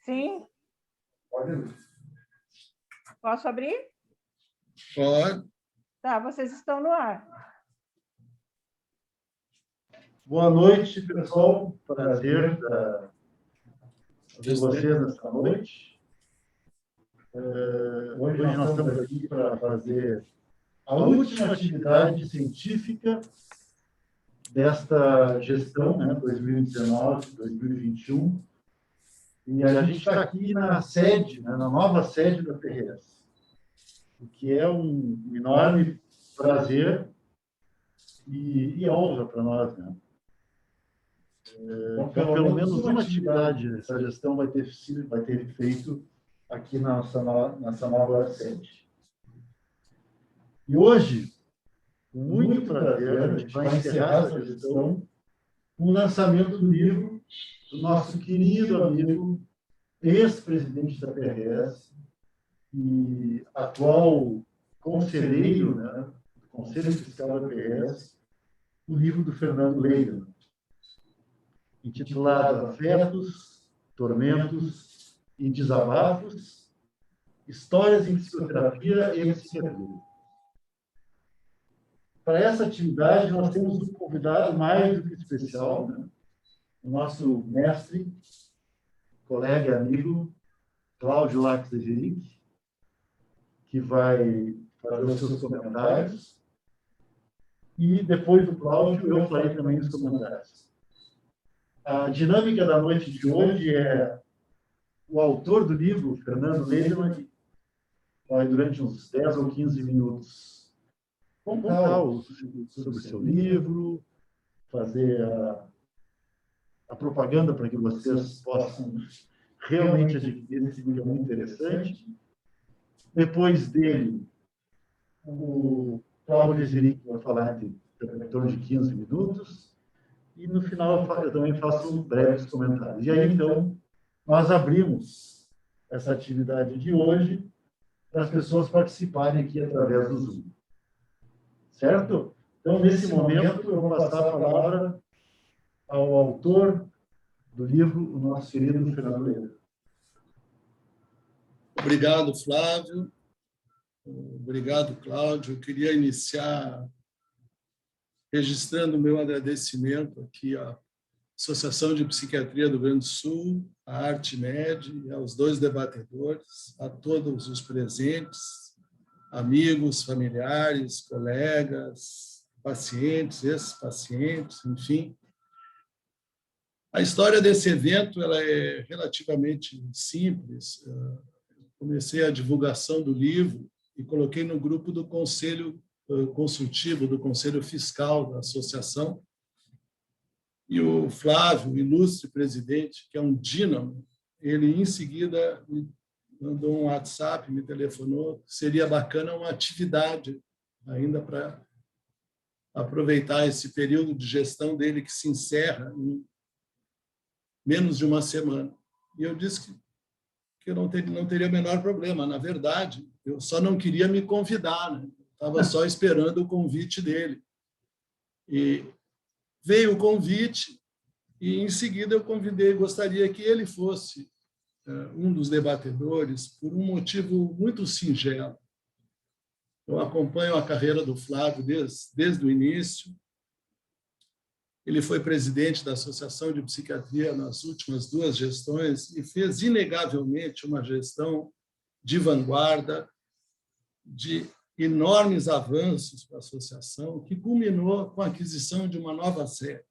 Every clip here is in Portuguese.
Sim. Posso abrir? Pode. Tá, vocês estão no ar. Boa noite, pessoal. Prazer ver vocês nesta noite. Hoje nós estamos aqui para fazer a última atividade científica desta gestão, 2019, 2021. E a gente está aqui na sede, na nova sede da PRS, o que é um enorme prazer e honra para nós, né? Então, pelo menos uma atividade essa gestão vai ter feito aqui nessa nova sede. E hoje, com muito prazer, a gente vai encerrar essa gestão com o lançamento do livro do nosso querido amigo, ex-presidente da PRS e atual conselheiro, do Conselho Fiscal da PRS, o livro do Fernando Leira, intitulado Afetos, Tormentos e Desabafos, Histórias em Psicoterapia e Psiquiatria. Para essa atividade, nós temos um convidado mais do que especial, o nosso mestre, colega e amigo, Cláudio Lax Everic, que vai fazer os seus comentários. E depois do Cláudio, eu farei também os comentários. A dinâmica da noite de hoje é o autor do livro, Fernando Lederman, que vai, durante uns 10 ou 15 minutos, contar sobre o seu livro, fazer a propaganda para que vocês possam realmente adquirir esse livro, muito interessante. Depois dele, o Cláudio Everic vai falar em torno de 15 minutos. E, no final, eu também faço breves comentários. E aí, então, nós abrimos essa atividade de hoje para as pessoas participarem aqui através do Zoom. Certo? Então, nesse momento, eu vou passar a palavra ao autor do livro, o nosso querido Fernando Leira. Obrigado, Flávio. Obrigado, Cláudio. Eu queria iniciar registrando o meu agradecimento aqui à Associação de Psiquiatria do Rio Grande do Sul, à ArtMed, aos dois debatedores, a todos os presentes, amigos, familiares, colegas, pacientes, ex-pacientes, enfim. A história desse evento ela é relativamente simples. Comecei a divulgação do livro e coloquei no grupo do Conselho Consultivo, do Conselho Fiscal da Associação. E o Flávio, o ilustre presidente, que é um dínamo, ele, em seguida, me mandou um WhatsApp, me telefonou. Seria bacana uma atividade ainda para aproveitar esse período de gestão dele, que se encerra em menos de uma semana. E eu disse que eu não teria o menor problema. Na verdade, eu só não queria me convidar, né? Estava só esperando o convite dele. E veio o convite e, em seguida, eu convidei, gostaria que ele fosse um dos debatedores por um motivo muito singelo. Eu acompanho a carreira do Flávio desde o início. Ele foi presidente da Associação de Psiquiatria nas últimas 2 gestões e fez, inegavelmente, uma gestão de vanguarda, de enormes avanços para a associação, que culminou com a aquisição de uma nova sede.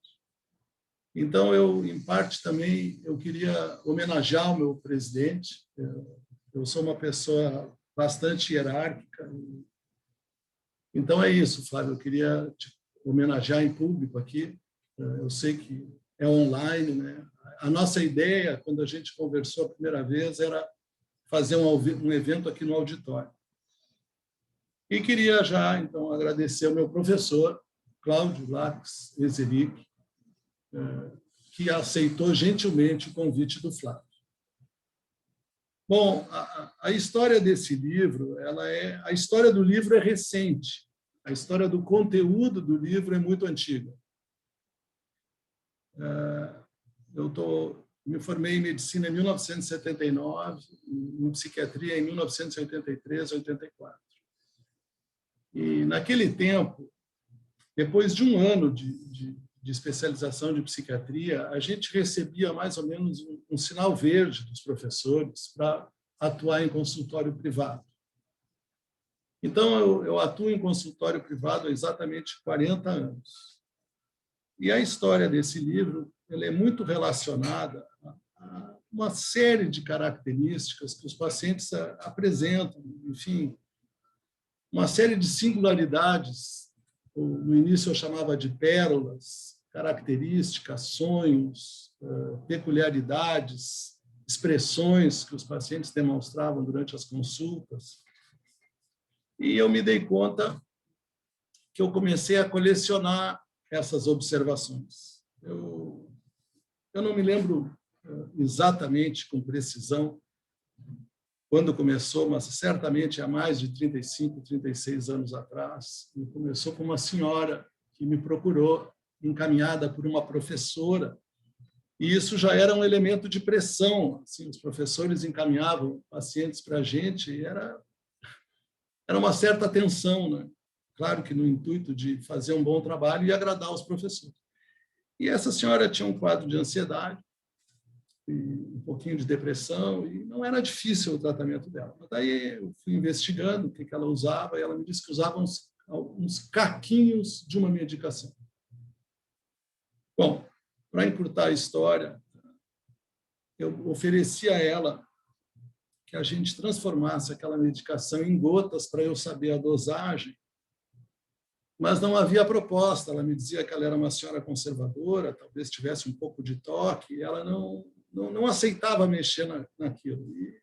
Então, em parte, também, eu queria homenagear o meu presidente. Eu sou uma pessoa bastante hierárquica. Então, é isso, Flávio. Eu queria te homenagear em público aqui. Eu sei que é online, né? A nossa ideia, quando a gente conversou a primeira vez, era fazer um evento aqui no auditório. E queria já, então, agradecer ao meu professor, Cláudio Lax Everic, que aceitou gentilmente o convite do Flávio. Bom, a história desse livro, a história do livro é recente. A história do conteúdo do livro é muito antiga. Eu estou Me formei em medicina em 1979, em psiquiatria em 1983, 84. E, naquele tempo, depois de um ano de especialização de psiquiatria, a gente recebia mais ou menos um sinal verde dos professores para atuar em consultório privado. Então, eu atuo em consultório privado há exatamente 40 anos. E a história desse livro ela é muito relacionada a uma série de características que os pacientes apresentam, enfim, uma série de singularidades. No início eu chamava de pérolas, características, sonhos, peculiaridades, expressões que os pacientes demonstravam durante as consultas. E eu me dei conta que eu comecei a colecionar essas observações. Eu não me lembro exatamente com precisão quando começou, mas certamente há mais de 35, 36 anos atrás. E começou com uma senhora que me procurou, encaminhada por uma professora. E isso já era um elemento de pressão. Assim, os professores encaminhavam pacientes para a gente e era uma certa tensão, né? Claro que no intuito de fazer um bom trabalho e agradar os professores. E essa senhora tinha um quadro de ansiedade, e um pouquinho de depressão, e não era difícil o tratamento dela. Mas daí eu fui investigando o que ela usava, e ela me disse que usava uns caquinhos de uma medicação. Bom, para encurtar a história, eu ofereci a ela que a gente transformasse aquela medicação em gotas para eu saber a dosagem, mas não havia proposta. Ela me dizia que ela era uma senhora conservadora, talvez tivesse um pouco de toque, e ela não aceitava mexer naquilo. E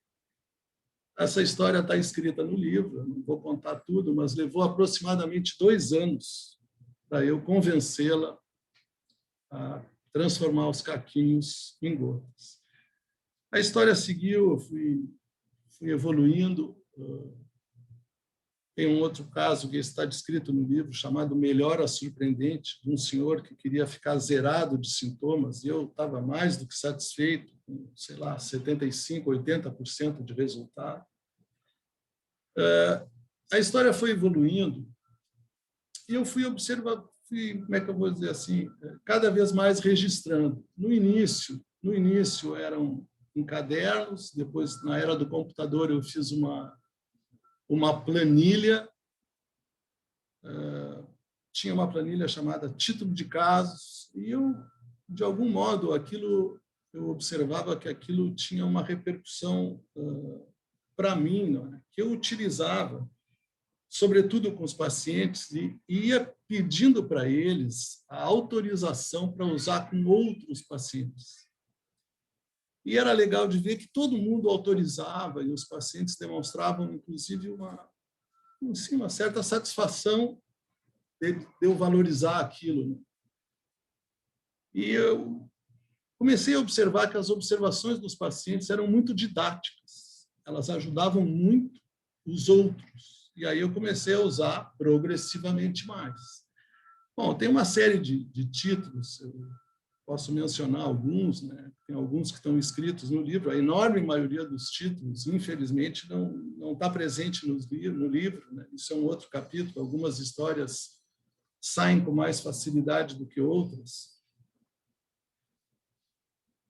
essa história está escrita no livro, eu não vou contar tudo, mas levou aproximadamente 2 anos para eu convencê-la a transformar os caquinhos em gotas. A história seguiu, eu fui evoluindo. Tem um outro caso que está descrito no livro, chamado Melhora Surpreendente, de um senhor que queria ficar zerado de sintomas, e eu estava mais do que satisfeito, com, sei lá, 75%, 80% de resultado. A história foi evoluindo, e eu fui observando, como é que eu vou dizer assim, cada vez mais registrando. No início eram em cadernos, depois, na era do computador, eu fiz uma planilha, tinha uma planilha chamada Título de Casos, e eu, de algum modo, eu observava que aquilo tinha uma repercussão para mim, não é? Que eu utilizava, sobretudo com os pacientes, e ia pedindo para eles a autorização para usar com outros pacientes. E era legal de ver que todo mundo autorizava e os pacientes demonstravam, inclusive, uma certa satisfação de eu valorizar aquilo, né? E eu comecei a observar que as observações dos pacientes eram muito didáticas. Elas ajudavam muito os outros. E aí eu comecei a usar progressivamente mais. Bom, tem uma série de títulos, eu posso mencionar alguns, né? Tem alguns que estão escritos no livro. A enorme maioria dos títulos, infelizmente, não está presente no livro, né? Isso é um outro capítulo. Algumas histórias saem com mais facilidade do que outras.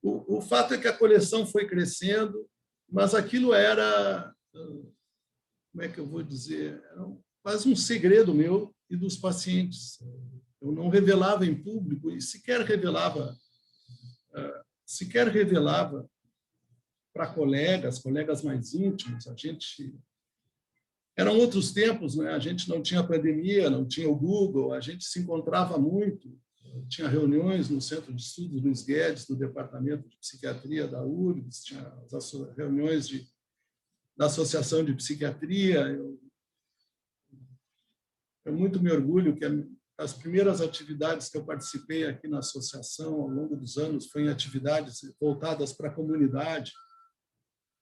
O fato é que a coleção foi crescendo, mas aquilo era, como é que eu vou dizer, era quase um segredo meu e dos pacientes. Eu não revelava em público e sequer revelava para colegas mais íntimos. Eram outros tempos, né? A gente não tinha pandemia, não tinha o Google, a gente se encontrava muito. Tinha reuniões no Centro de Estudos Luiz Guedes, do Departamento de Psiquiatria da URGS, tinha as reuniões da Associação de Psiquiatria. Eu muito me orgulho que as primeiras atividades que eu participei aqui na associação ao longo dos anos foram atividades voltadas para a comunidade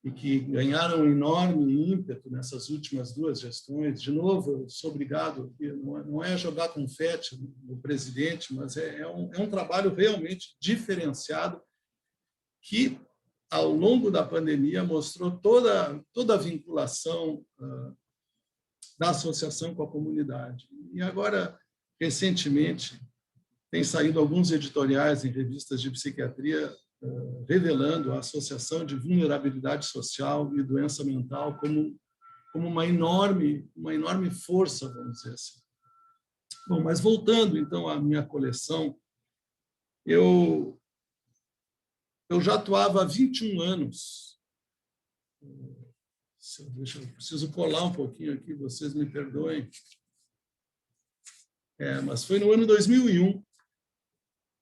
e que ganharam um enorme ímpeto nessas últimas 2 gestões. De novo, eu sou obrigado, não é jogar confete no presidente, mas é um trabalho realmente diferenciado que, ao longo da pandemia, mostrou toda a vinculação da associação com a comunidade. E agora, recentemente, tem saído alguns editoriais em revistas de psiquiatria revelando a associação de vulnerabilidade social e doença mental como uma enorme força, vamos dizer assim. Bom, mas voltando, então, à minha coleção, eu já atuava há 21 anos. Eu preciso colar um pouquinho aqui, vocês me perdoem. Mas foi no ano 2001,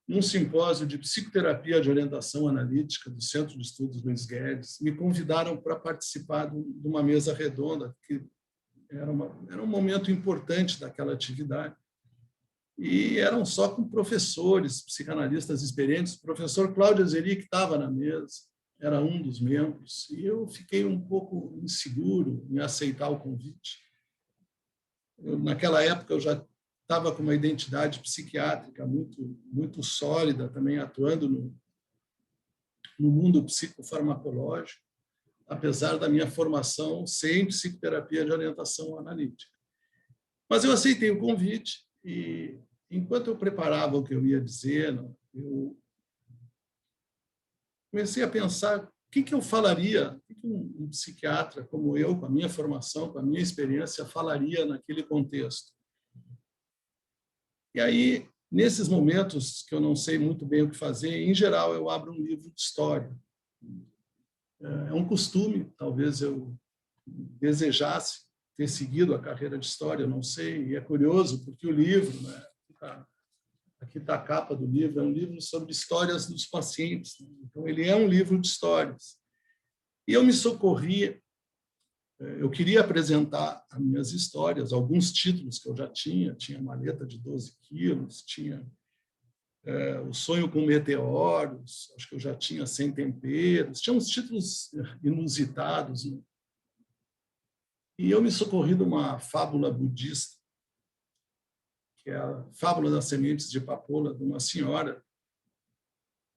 num simpósio de psicoterapia de orientação analítica do Centro de Estudos Luiz Guedes, me convidaram para participar de uma mesa redonda, que era um momento importante daquela atividade. E eram só com professores, psicanalistas experientes. O professor Cláudio Azeri, que estava na mesa, era um dos membros, e eu fiquei um pouco inseguro em aceitar o convite. Naquela época, eu já estava com uma identidade psiquiátrica muito sólida, também atuando no mundo psicofarmacológico, apesar da minha formação sem psicoterapia de orientação analítica. Mas eu aceitei o convite e, enquanto eu preparava o que eu ia dizer, eu comecei a pensar o que eu falaria, o que um psiquiatra como eu, com a minha formação, com a minha experiência, falaria naquele contexto. E aí, nesses momentos que eu não sei muito bem o que fazer, em geral, eu abro um livro de história. É um costume, talvez eu desejasse ter seguido a carreira de história, eu não sei, e é curioso, porque o livro, né, aqui está a capa do livro, é um livro sobre histórias dos pacientes, né? Então, ele é um livro de histórias. E eu me socorri, eu queria apresentar as minhas histórias, alguns títulos que eu já tinha maleta de 12 quilos, tinha O Sonho com Meteoros, acho que eu já tinha 100 Temperos, tinha uns títulos inusitados, né? E eu me socorri de uma fábula budista, que é a Fábula das Sementes de Papoula, de uma senhora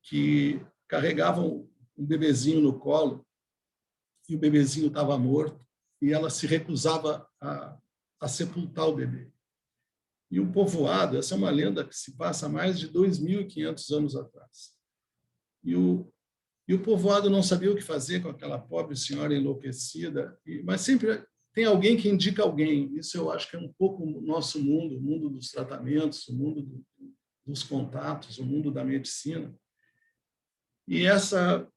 que carregava um bebezinho no colo e o bebezinho estava morto e ela se recusava a sepultar o bebê. E o povoado, essa é uma lenda que se passa há mais de 2.500 anos atrás. E o povoado não sabia o que fazer com aquela pobre senhora enlouquecida, mas sempre tem alguém que indica alguém. Isso eu acho que é um pouco o nosso mundo, o mundo dos tratamentos, o mundo dos contatos, o mundo da medicina. E essa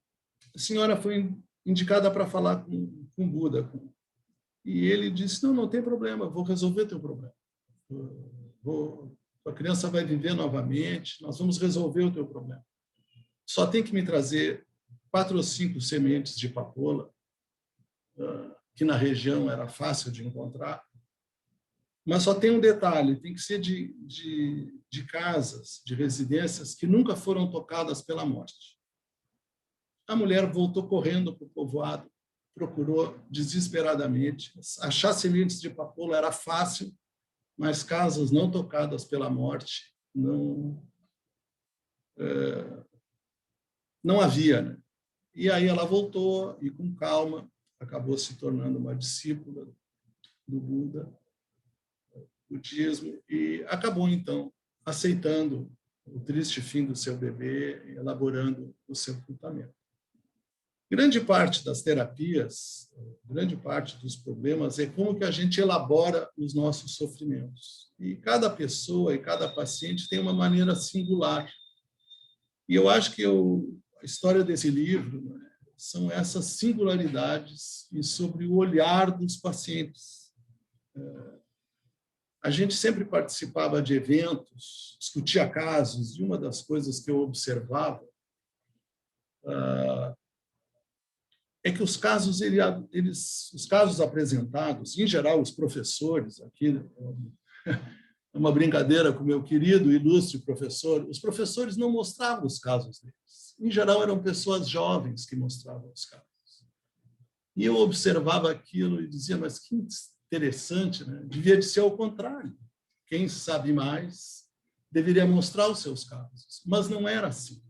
senhora foi indicada para falar com Buda. E ele disse, não tem problema, vou resolver teu problema. A criança vai viver novamente, nós vamos resolver o teu problema. Só tem que me trazer 4 ou 5 sementes de papoula, que na região era fácil de encontrar, mas só tem um detalhe, tem que ser de casas, de residências que nunca foram tocadas pela morte. A mulher voltou correndo para o povoado, procurou desesperadamente. Achar sementes de papoula era fácil, mas casas não tocadas pela morte não havia, né? E aí ela voltou e, com calma, acabou se tornando uma discípula do Buda, do budismo, e acabou, então, aceitando o triste fim do seu bebê e elaborando o sepultamento. Grande parte das terapias, grande parte dos problemas é como que a gente elabora os nossos sofrimentos. E cada pessoa e cada paciente tem uma maneira singular. E eu acho que a história desse livro, né, são essas singularidades e sobre o olhar dos pacientes. A gente sempre participava de eventos, discutia casos, e uma das coisas que eu observava é que os casos apresentados, em geral, os professores, aqui é uma brincadeira com o meu querido, ilustre professor, os professores não mostravam os casos deles. Em geral, eram pessoas jovens que mostravam os casos. E eu observava aquilo e dizia, mas que interessante, né? Devia de ser ao contrário. Quem sabe mais deveria mostrar os seus casos. Mas não era assim.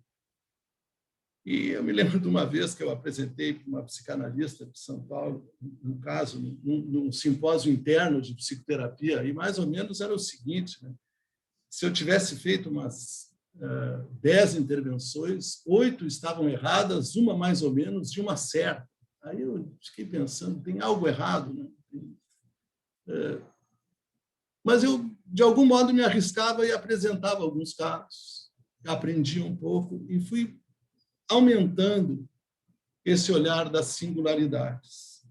E eu me lembro de uma vez que eu apresentei para uma psicanalista de São Paulo, um caso, num simpósio interno de psicoterapia, e mais ou menos era o seguinte, né? Se eu tivesse feito umas 10 intervenções, 8 estavam erradas, uma mais ou menos e uma certa. Aí eu fiquei pensando, tem algo errado, né? Mas eu, de algum modo, me arriscava e apresentava alguns casos, aprendi um pouco e fui aumentando esse olhar das singularidades.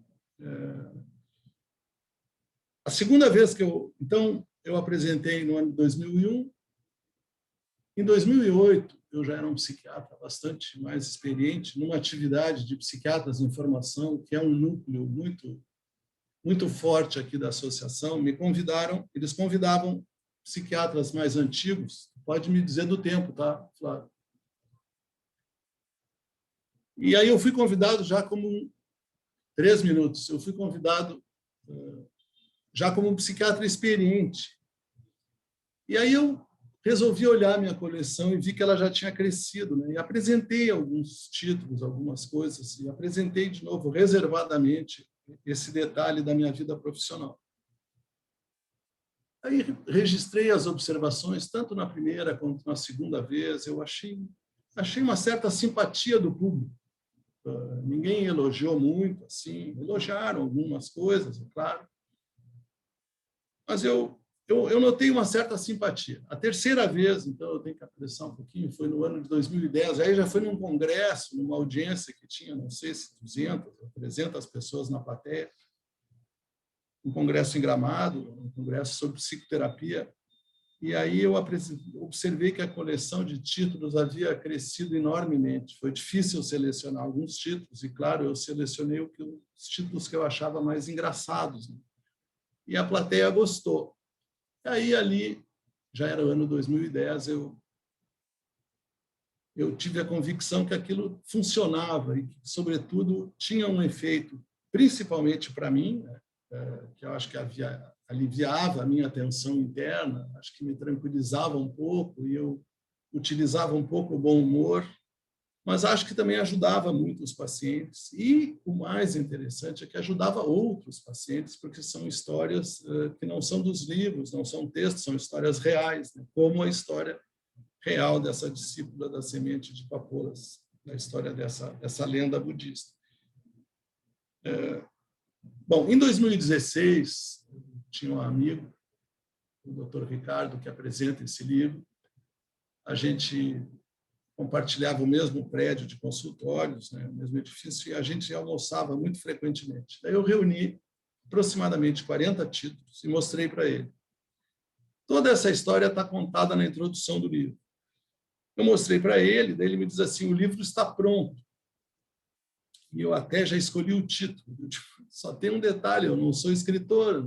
A segunda vez que eu apresentei no ano de 2001. Em 2008, eu já era um psiquiatra bastante mais experiente numa atividade de psiquiatras em formação, que é um núcleo muito forte aqui da associação. Eles convidavam psiquiatras mais antigos, pode me dizer do tempo, tá, Flávio? E aí eu fui convidado já como 3 minutos. Eu fui convidado já como um psiquiatra experiente. E aí eu resolvi olhar minha coleção e vi que ela já tinha crescido, né? E apresentei alguns títulos, algumas coisas, e apresentei de novo, reservadamente, esse detalhe da minha vida profissional. Aí registrei as observações, tanto na primeira quanto na segunda vez. Eu achei uma certa simpatia do público. Ninguém elogiou muito, assim, elogiaram algumas coisas, é claro. Mas eu notei uma certa simpatia. A terceira vez, então, eu tenho que apressar um pouquinho, foi no ano de 2010. Aí já foi num congresso, numa audiência que tinha, não sei se 200 ou 300 pessoas na plateia, um congresso em Gramado, um congresso sobre psicoterapia. E aí eu observei que a coleção de títulos havia crescido enormemente. Foi difícil selecionar alguns títulos, e, claro, eu selecionei os títulos que eu achava mais engraçados, né? E a plateia gostou. E aí, ali, já era o ano 2010, eu tive a convicção que aquilo funcionava e que, sobretudo, tinha um efeito, principalmente para mim, né, que eu acho que aliviava a minha tensão interna, acho que me tranquilizava um pouco e eu utilizava um pouco o bom humor, mas acho que também ajudava muito os pacientes. E o mais interessante é que ajudava outros pacientes, porque são histórias que não são dos livros, não são textos, são histórias reais, né? Como a história real dessa discípula da semente de papoulas, da história dessa lenda budista. Bom, em 2016, tinha um amigo, o Dr. Ricardo, que apresenta esse livro. A gente compartilhava o mesmo prédio de consultórios, né, o mesmo edifício, e a gente almoçava muito frequentemente. Daí eu reuni aproximadamente 40 títulos e mostrei para ele. Toda essa história está contada na introdução do livro. Eu mostrei para ele, daí ele me diz assim, o livro está pronto. E eu até já escolhi o título. Só tem um detalhe, eu não sou escritor,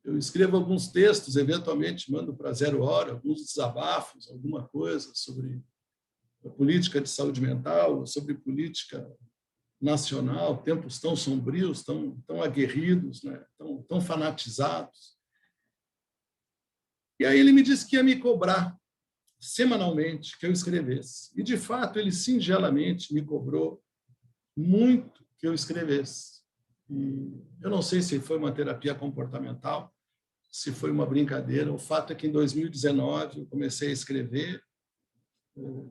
eu escrevo alguns textos, eventualmente mando para 0 Hora, alguns desabafos, alguma coisa sobre a política de saúde mental, sobre política nacional, tempos tão sombrios, tão aguerridos, né? tão fanatizados. E aí ele me disse que ia me cobrar semanalmente que eu escrevesse. E, de fato, ele singelamente me cobrou muito que eu escrevesse. E eu não sei se foi uma terapia comportamental, se foi uma brincadeira. O fato é que, em 2019, eu comecei a escrever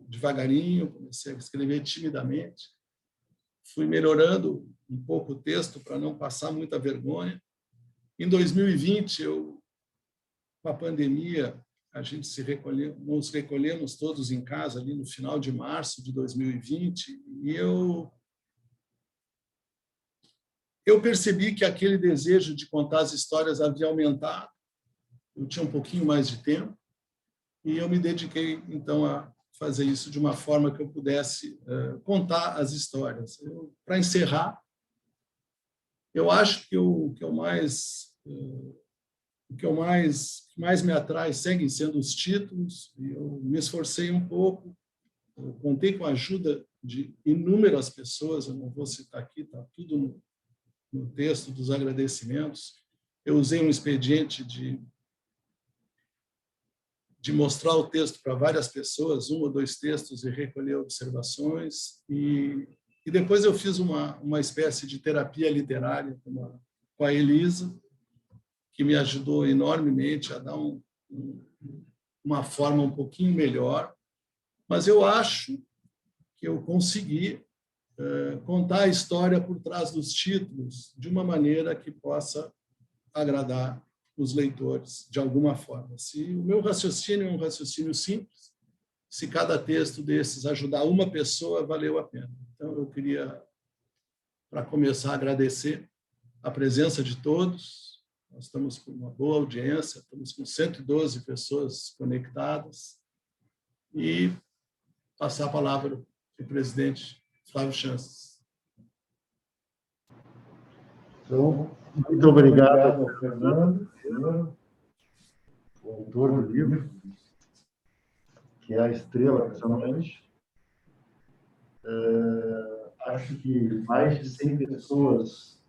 devagarinho, comecei a escrever timidamente. Fui melhorando um pouco o texto para não passar muita vergonha. Em 2020, com a pandemia, a gente nos recolhemos todos em casa ali no final de março de 2020, e eu percebi que aquele desejo de contar as histórias havia aumentado. Eu tinha um pouquinho mais de tempo e eu me dediquei, então, a fazer isso de uma forma que eu pudesse contar as histórias. Para encerrar, eu acho que o que mais me atrai seguem sendo os títulos. Eu me esforcei um pouco, eu contei com a ajuda de inúmeras pessoas, eu não vou citar aqui, está tudo no texto dos agradecimentos. Eu usei um expediente de mostrar o texto para várias pessoas, 1 ou 2 textos, e recolher observações. E depois eu fiz uma espécie de terapia literária com a Elisa, que me ajudou enormemente a dar uma forma um pouquinho melhor. Mas eu acho que eu consegui contar a história por trás dos títulos de uma maneira que possa agradar os leitores de alguma forma. Se o meu raciocínio é um raciocínio simples, se cada texto desses ajudar uma pessoa, valeu a pena. Então, eu queria, para começar, agradecer a presença de todos. Nós estamos com uma boa audiência, estamos com 112 pessoas conectadas. E passar a palavra para o presidente Flávio Chances. Então, muito obrigado ao Fernando, o autor do livro, que é a estrela dessa noite. Acho que mais de 100 pessoas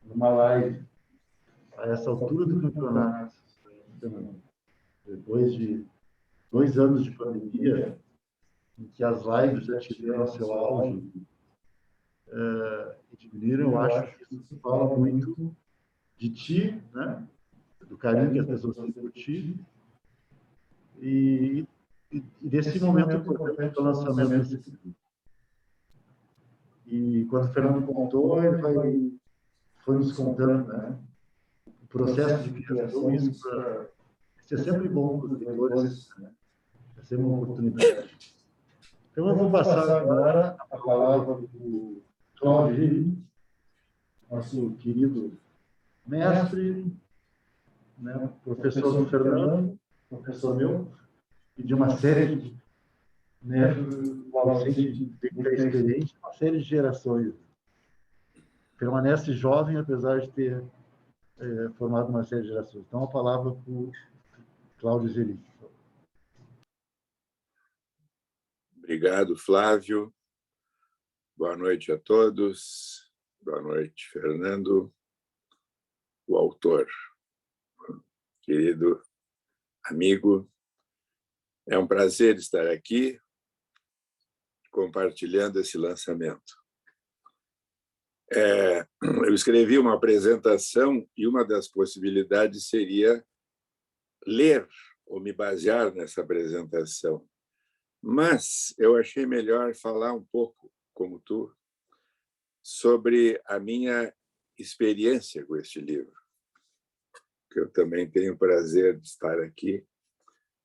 numa live a essa altura do campeonato, depois de 2 anos de pandemia, em que as lives já tiveram seu auge e diminuíram, eu acho que isso fala muito de ti, né? Do carinho que as pessoas têm por ti, e desse momento importante do lançamento desse livro. E quando o Fernando contou, ele foi nos contando, né, o processo de criação, isso é sempre bom para os leitores, né? É sempre uma oportunidade. Então, eu vou passar agora a palavra para o Cláudio Geri, nosso querido mestre, né, professor do Fernando, professor meu, e de uma série de, né, o Alcide é experiente, uma série de gerações. Permanece jovem, apesar de ter formado uma série de gerações. Então, a palavra para o Cláudio Geri. Obrigado, Flávio. Boa noite a todos. Boa noite, Fernando, o autor, querido amigo. É um prazer estar aqui compartilhando esse lançamento. Eu escrevi uma apresentação e uma das possibilidades seria ler ou me basear nessa apresentação. Mas eu achei melhor falar um pouco, como tu, sobre a minha experiência com este livro, que eu também tenho o prazer de estar aqui.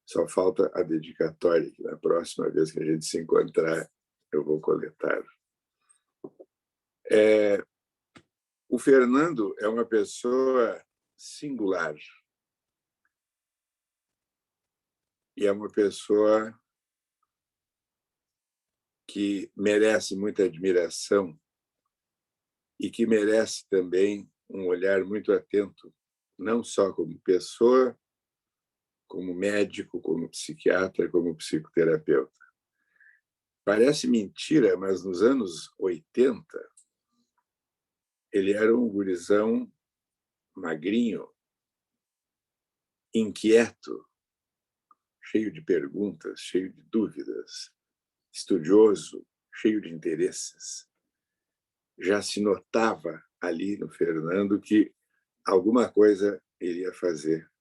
Só falta a dedicatória, que na próxima vez que a gente se encontrar, eu vou coletar. O Fernando é uma pessoa singular. E é uma pessoa que merece muita admiração e que merece também um olhar muito atento, não só como pessoa, como médico, como psiquiatra, como psicoterapeuta. Parece mentira, mas nos anos 80, ele era um gurizão magrinho, inquieto, cheio de perguntas, cheio de dúvidas, estudioso, cheio de interesses. Já se notava ali no Fernando que alguma coisa ele ia fazer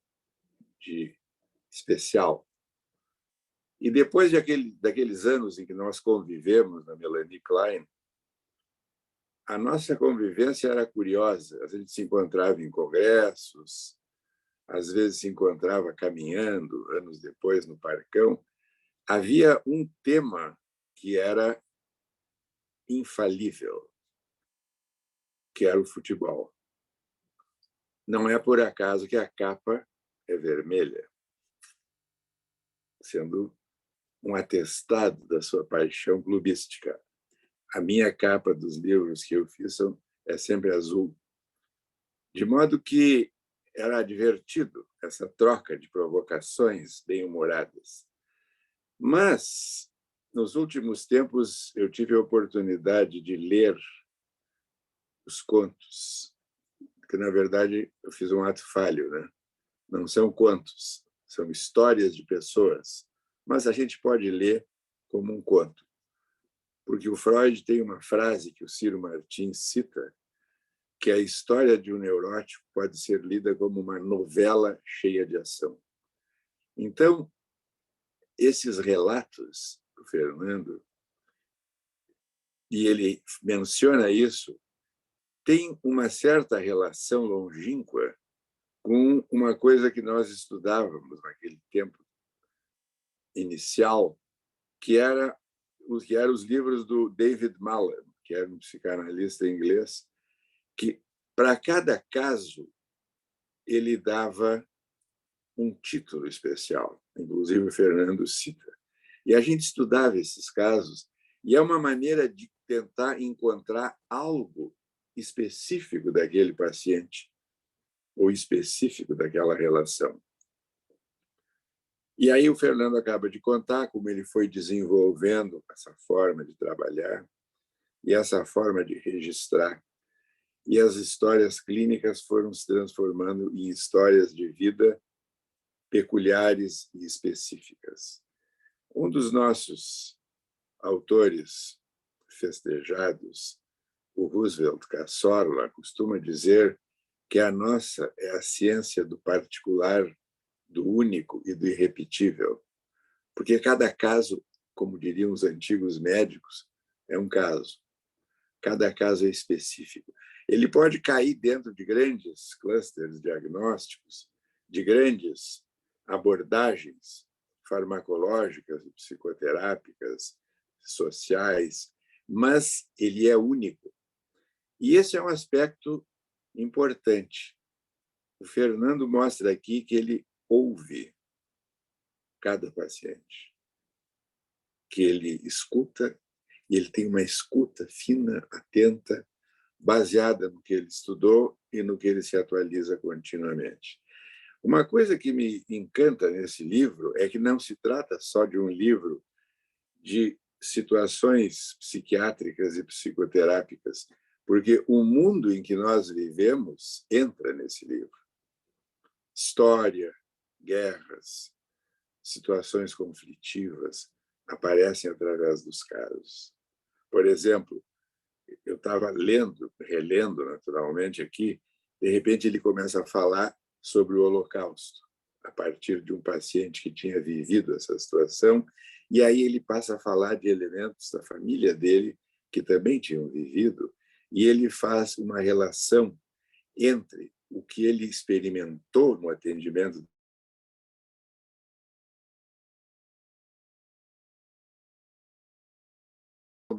de especial. E depois daqueles anos em que nós convivemos na Melanie Klein, a nossa convivência era curiosa. A gente se encontrava em congressos, às vezes se encontrava caminhando, anos depois, no Parcão. Havia um tema que era infalível, que era o futebol. Não é por acaso que a capa é vermelha, sendo um atestado da sua paixão clubística. A minha capa dos livros que eu fiz é sempre azul. De modo que era divertido essa troca de provocações bem-humoradas. Mas, nos últimos tempos, eu tive a oportunidade de ler os contos, que, na verdade, eu fiz um ato falho, né? Não são contos, são histórias de pessoas, mas a gente pode ler como um conto. Porque o Freud tem uma frase que o Ciro Martins cita, que a história de um neurótico pode ser lida como uma novela cheia de ação. Então, esses relatos do Fernando, e ele menciona isso, tem uma certa relação longínqua com uma coisa que nós estudávamos naquele tempo inicial, que eram os livros do David Malan, que era um psicanalista inglês, que, para cada caso, ele dava um título especial. Inclusive, o Fernando cita. E a gente estudava esses casos, e é uma maneira de tentar encontrar algo específico daquele paciente ou específico daquela relação. E aí o Fernando acaba de contar como ele foi desenvolvendo essa forma de trabalhar e essa forma de registrar. E as histórias clínicas foram se transformando em histórias de vida peculiares e específicas. Um dos nossos autores festejados, o Roosevelt Cazorla, costuma dizer que a nossa é a ciência do particular, do único e do irrepetível, porque cada caso, como diriam os antigos médicos, é um caso. Cada caso é específico. Ele pode cair dentro de grandes clusters diagnósticos, de grandes abordagens farmacológicas, psicoterápicas, sociais, mas ele é único. E esse é um aspecto importante. O Fernando mostra aqui que ele ouve cada paciente, que ele escuta, e ele tem uma escuta fina, atenta, baseada no que ele estudou e no que ele se atualiza continuamente. Uma coisa que me encanta nesse livro é que não se trata só de um livro de situações psiquiátricas e psicoterápicas, porque o mundo em que nós vivemos entra nesse livro. História, guerras, situações conflitivas aparecem através dos casos. Por exemplo, eu estava relendo naturalmente aqui, de repente ele começa a falar sobre o Holocausto, a partir de um paciente que tinha vivido essa situação, e aí ele passa a falar de elementos da família dele que também tinham vivido, e ele faz uma relação entre o que ele experimentou no atendimento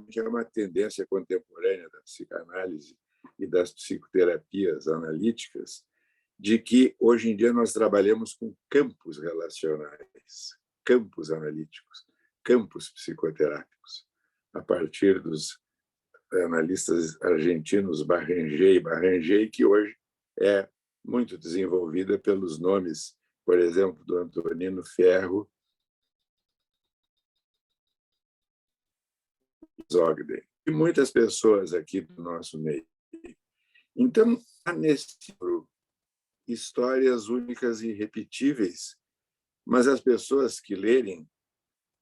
que é uma tendência contemporânea da psicanálise e das psicoterapias analíticas, de que hoje em dia nós trabalhamos com campos relacionais, campos analíticos, campos psicoterápicos, a partir dos analistas argentinos Barrangé e Barrangé, que hoje é muito desenvolvida pelos nomes, por exemplo, do Antonino Ferro e Ogden, e muitas pessoas aqui do nosso meio. Então, há nesse livro histórias únicas e irrepetíveis, mas as pessoas que lerem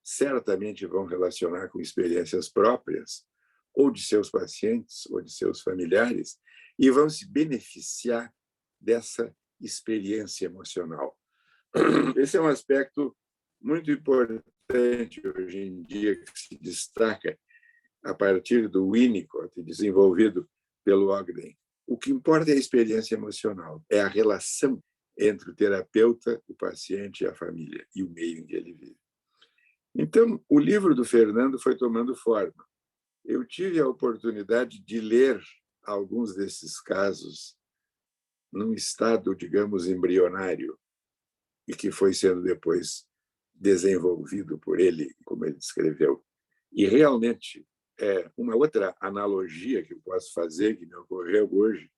certamente vão relacionar com experiências próprias, ou de seus pacientes, ou de seus familiares, e vão se beneficiar dessa experiência emocional. Esse é um aspecto muito importante hoje em dia, que se destaca a partir do Winnicott, desenvolvido pelo Ogden. O que importa é a experiência emocional, é a relação entre o terapeuta, o paciente e a família, e o meio em que ele vive. Então, o livro do Fernando foi tomando forma. Eu tive a oportunidade de ler alguns desses casos num estado, digamos, embrionário, e que foi sendo depois desenvolvido por ele, como ele descreveu. E realmente, uma outra analogia que eu posso fazer, que me ocorreu hoje,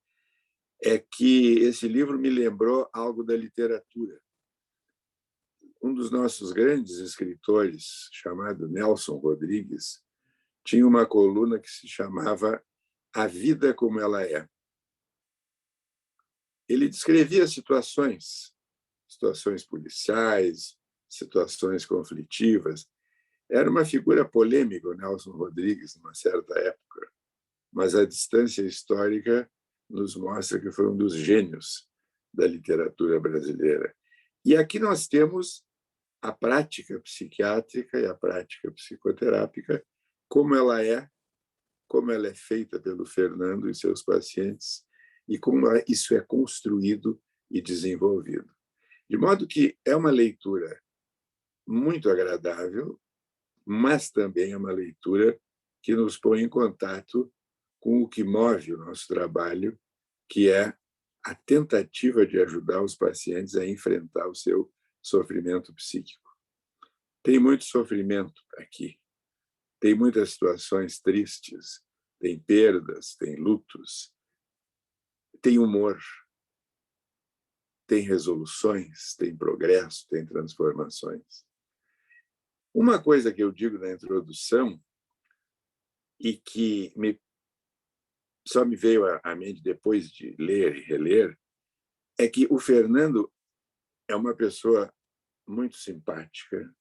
é que esse livro me lembrou algo da literatura. Um dos nossos grandes escritores, chamado Nelson Rodrigues, tinha uma coluna que se chamava A Vida Como Ela É. Ele descrevia situações situações policiais, situações conflitivas. Era uma figura polêmica, o Nelson Rodrigues, numa certa época, mas a distância histórica nos mostra que foi um dos gênios da literatura brasileira. E aqui nós temos a prática psiquiátrica e a prática psicoterápica, como ela é feita pelo Fernando e seus pacientes, e como isso é construído e desenvolvido. De modo que é uma leitura muito agradável, mas também é uma leitura que nos põe em contato com o que move o nosso trabalho, que é a tentativa de ajudar os pacientes a enfrentar o seu sofrimento psíquico. Tem muito sofrimento aqui, tem muitas situações tristes, tem perdas, tem lutos, tem humor, tem resoluções, tem progresso, tem transformações. Uma coisa que eu digo na introdução e que só me veio à mente depois de ler e reler é que o Fernando é uma pessoa muito simpática,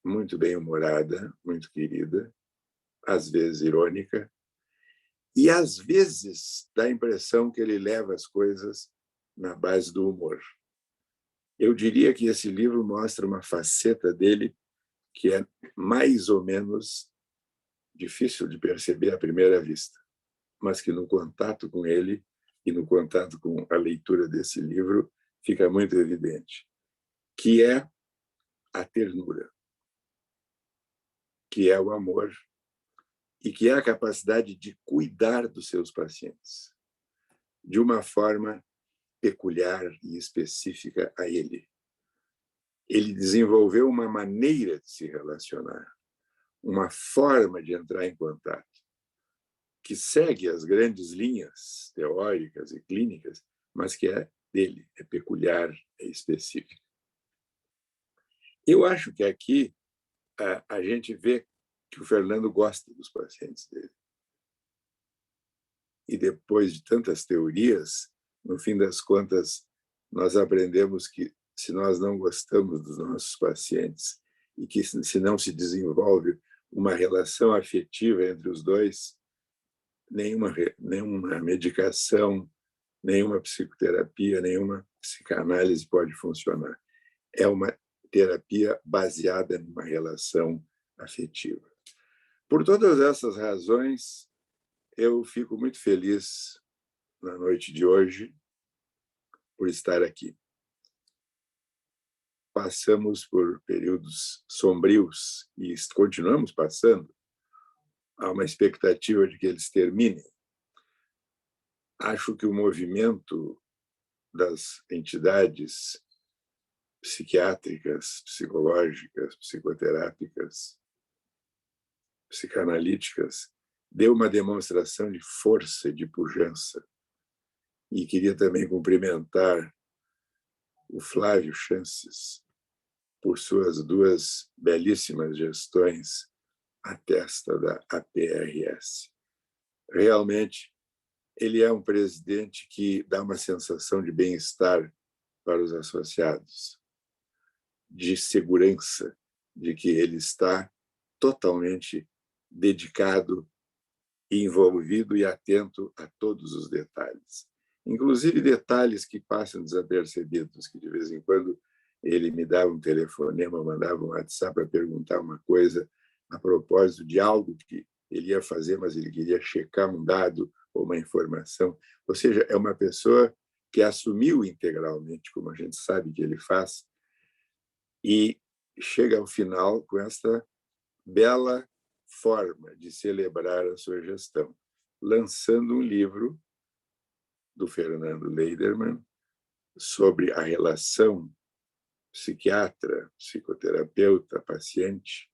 muito bem-humorada, muito querida, às vezes irônica, e às vezes dá a impressão que ele leva as coisas na base do humor. Eu diria que esse livro mostra uma faceta dele que é mais ou menos difícil de perceber à primeira vista, mas que no contato com ele e no contato com a leitura desse livro fica muito evidente, que é a ternura, que é o amor e que é a capacidade de cuidar dos seus pacientes de uma forma peculiar e específica a ele. Ele desenvolveu uma maneira de se relacionar, uma forma de entrar em contato, que segue as grandes linhas teóricas e clínicas, mas que é dele, é peculiar, é específica. Eu acho que aqui a gente vê que o Fernando gosta dos pacientes dele. E depois de tantas teorias, no fim das contas, nós aprendemos que se nós não gostamos dos nossos pacientes e que se não se desenvolve uma relação afetiva entre os dois, nenhuma medicação, nenhuma psicoterapia, nenhuma psicanálise pode funcionar. É uma terapia baseada numa relação afetiva. Por todas essas razões, eu fico muito feliz na noite de hoje por estar aqui. Passamos por períodos sombrios e continuamos passando. Há uma expectativa de que eles terminem. Acho que o movimento das entidades psiquiátricas, psicológicas, psicoterápicas, psicanalíticas deu uma demonstração de força e de pujança. E queria também cumprimentar o Flávio Chances por suas duas belíssimas gestões à testa da APRS. Realmente, ele é um presidente que dá uma sensação de bem-estar para os associados, de segurança, de que ele está totalmente dedicado, envolvido e atento a todos os detalhes. Inclusive detalhes que passam desapercebidos, que de vez em quando ele me dava um telefonema, mandava um WhatsApp para perguntar uma coisa a propósito de algo que ele ia fazer, mas ele queria checar um dado ou uma informação. Ou seja, é uma pessoa que assumiu integralmente, como a gente sabe que ele faz, e chega ao final com esta bela forma de celebrar a sua gestão, lançando um livro do Fernando Leiderman sobre a relação psiquiatra, psicoterapeuta, paciente,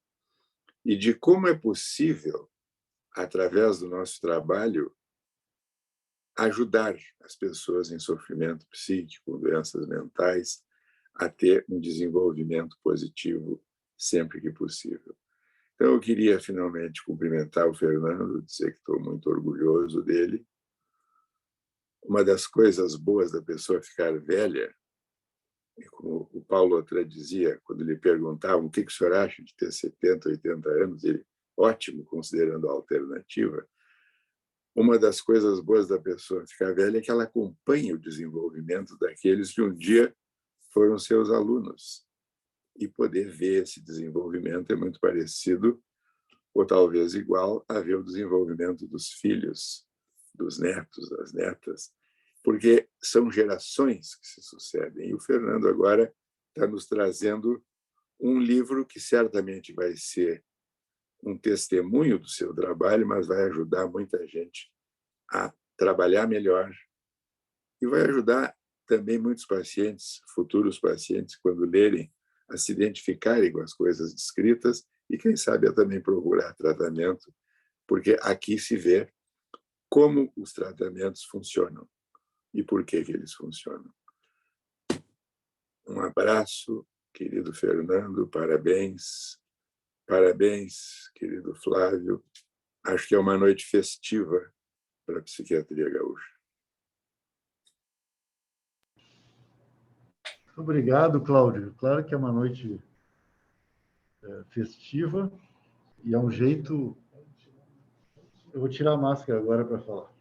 e de como é possível, através do nosso trabalho, ajudar as pessoas em sofrimento psíquico, doenças mentais, a ter um desenvolvimento positivo sempre que possível. Então, eu queria finalmente cumprimentar o Fernando, dizer que estou muito orgulhoso dele. Uma das coisas boas da pessoa ficar velha E como o Paulo outra dizia, quando lhe perguntavam o que o senhor acha de ter 70, 80 anos, ele, ótimo, considerando a alternativa. Uma das coisas boas da pessoa ficar velha é que ela acompanha o desenvolvimento daqueles que um dia foram seus alunos. E poder ver esse desenvolvimento é muito parecido, ou talvez igual, a ver o desenvolvimento dos filhos, dos netos, das netas, porque são gerações que se sucedem. E o Fernando agora está nos trazendo um livro que certamente vai ser um testemunho do seu trabalho, mas vai ajudar muita gente a trabalhar melhor e vai ajudar também muitos pacientes, futuros pacientes, quando lerem, a se identificarem com as coisas descritas e, quem sabe, a também procurar tratamento, porque aqui se vê como os tratamentos funcionam e por que eles funcionam. Um abraço, querido Fernando, parabéns. Parabéns, querido Flávio. Acho que é uma noite festiva para a psiquiatria gaúcha. Obrigado, Cláudio. Claro que é uma noite festiva e é um jeito... Eu vou tirar a máscara agora para falar.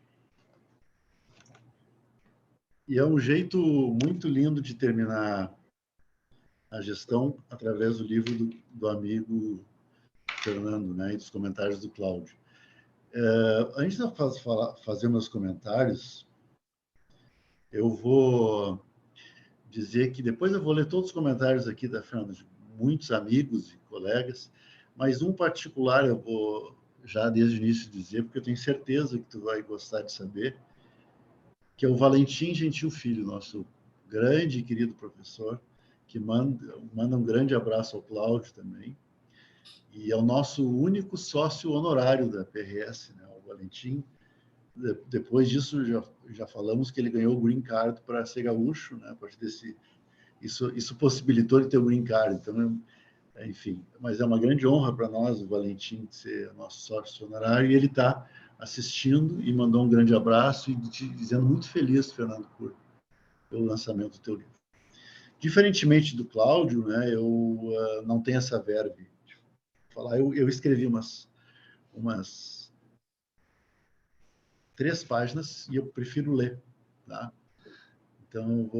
E é um jeito muito lindo de terminar a gestão através do livro do amigo Fernando, né, e dos comentários do Cláudio. Antes de eu fazer meus comentários, eu vou dizer que depois eu vou ler todos os comentários aqui da Fernanda, de muitos amigos e colegas, mas um particular eu vou já desde o início dizer, porque eu tenho certeza que tu vai gostar de saber, que é o Valentim Gentil Filho, nosso grande e querido professor, que manda um grande abraço ao Cláudio também, e é o nosso único sócio honorário da PRS, né, o Valentim. Depois disso, já falamos que ele ganhou o Green Card para ser gaúcho, né? A partir desse, isso possibilitou ele ter o Green Card. Então, enfim, mas é uma grande honra para nós, o Valentim, ser nosso sócio honorário, e ele está assistindo e mandou um grande abraço e dizendo muito feliz, Fernando, pelo lançamento do teu livro. Diferentemente do Cláudio, né, eu não tenho essa verve de falar. Eu escrevi umas 3 páginas e eu prefiro ler, tá? Então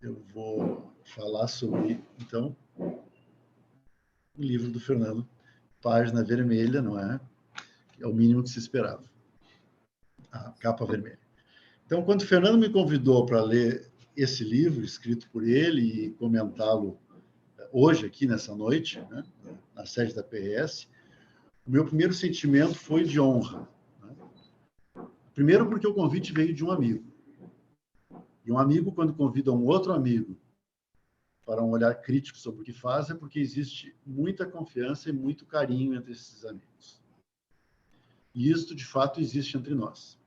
eu vou falar sobre, então, o livro do Fernando, página vermelha, não é? É o mínimo que se esperava. A capa vermelha. Então, quando o Fernando me convidou para ler esse livro, escrito por ele, e comentá-lo hoje, aqui nessa noite, né, na sede da PRS, o meu primeiro sentimento foi de honra. Né? Primeiro porque o convite veio de um amigo. E um amigo, quando convida um outro amigo para um olhar crítico sobre o que faz, é porque existe muita confiança e muito carinho entre esses amigos. E isto, de fato, existe entre nós.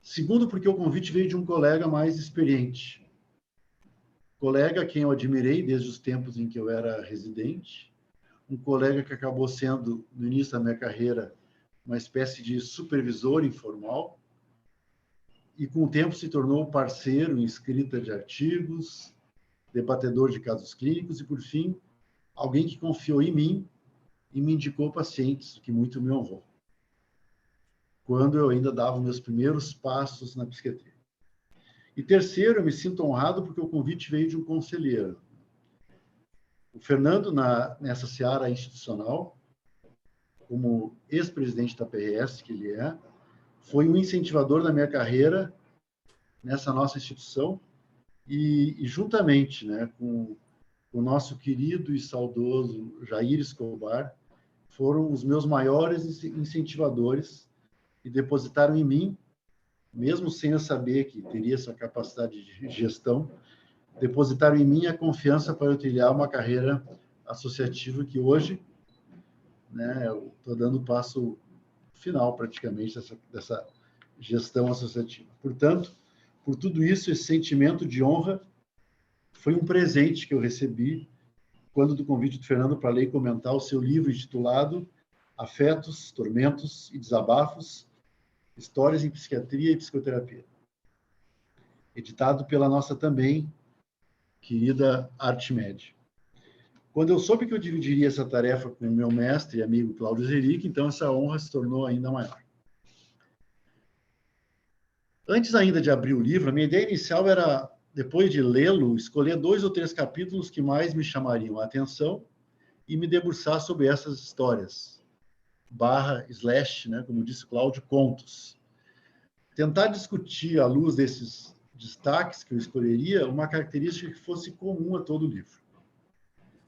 Segundo, porque o convite veio de um colega mais experiente. Colega a quem eu admirei desde os tempos em que eu era residente. Um colega que acabou sendo, no início da minha carreira, uma espécie de supervisor informal. E, com o tempo, se tornou parceiro em escrita de artigos, debatedor de casos clínicos e, por fim, alguém que confiou em mim e me indicou pacientes, o que muito me honrou, quando eu ainda dava meus primeiros passos na psiquiatria. E terceiro, eu me sinto honrado porque o convite veio de um conselheiro. O Fernando, nessa seara institucional, como ex-presidente da PRS, que ele é, foi um incentivador da minha carreira nessa nossa instituição e juntamente, né, com o nosso querido e saudoso Jair Escobar, foram os meus maiores incentivadores e depositaram em mim, mesmo sem eu saber que teria essa capacidade de gestão, depositaram em mim a confiança para eu trilhar uma carreira associativa que hoje, né, eu estou dando o passo final, praticamente, dessa gestão associativa. Portanto, por tudo isso, esse sentimento de honra foi um presente que eu recebi quando do convite do Fernando para ler e comentar o seu livro intitulado Afetos, Tormentos e Desabafos, Histórias em Psiquiatria e Psicoterapia. editado pela nossa também querida Artmed. Quando eu soube que eu dividiria essa tarefa com o meu mestre e amigo Cláudio Zeric, então essa honra se tornou ainda maior. Antes ainda de abrir o livro, a minha ideia inicial era, depois de lê-lo, escolher 2 ou 3 capítulos que mais me chamariam a atenção e me debruçar sobre essas histórias, / né, como disse Cláudio, contos. Tentar discutir, à luz desses destaques que eu escolheria, uma característica que fosse comum a todo o livro.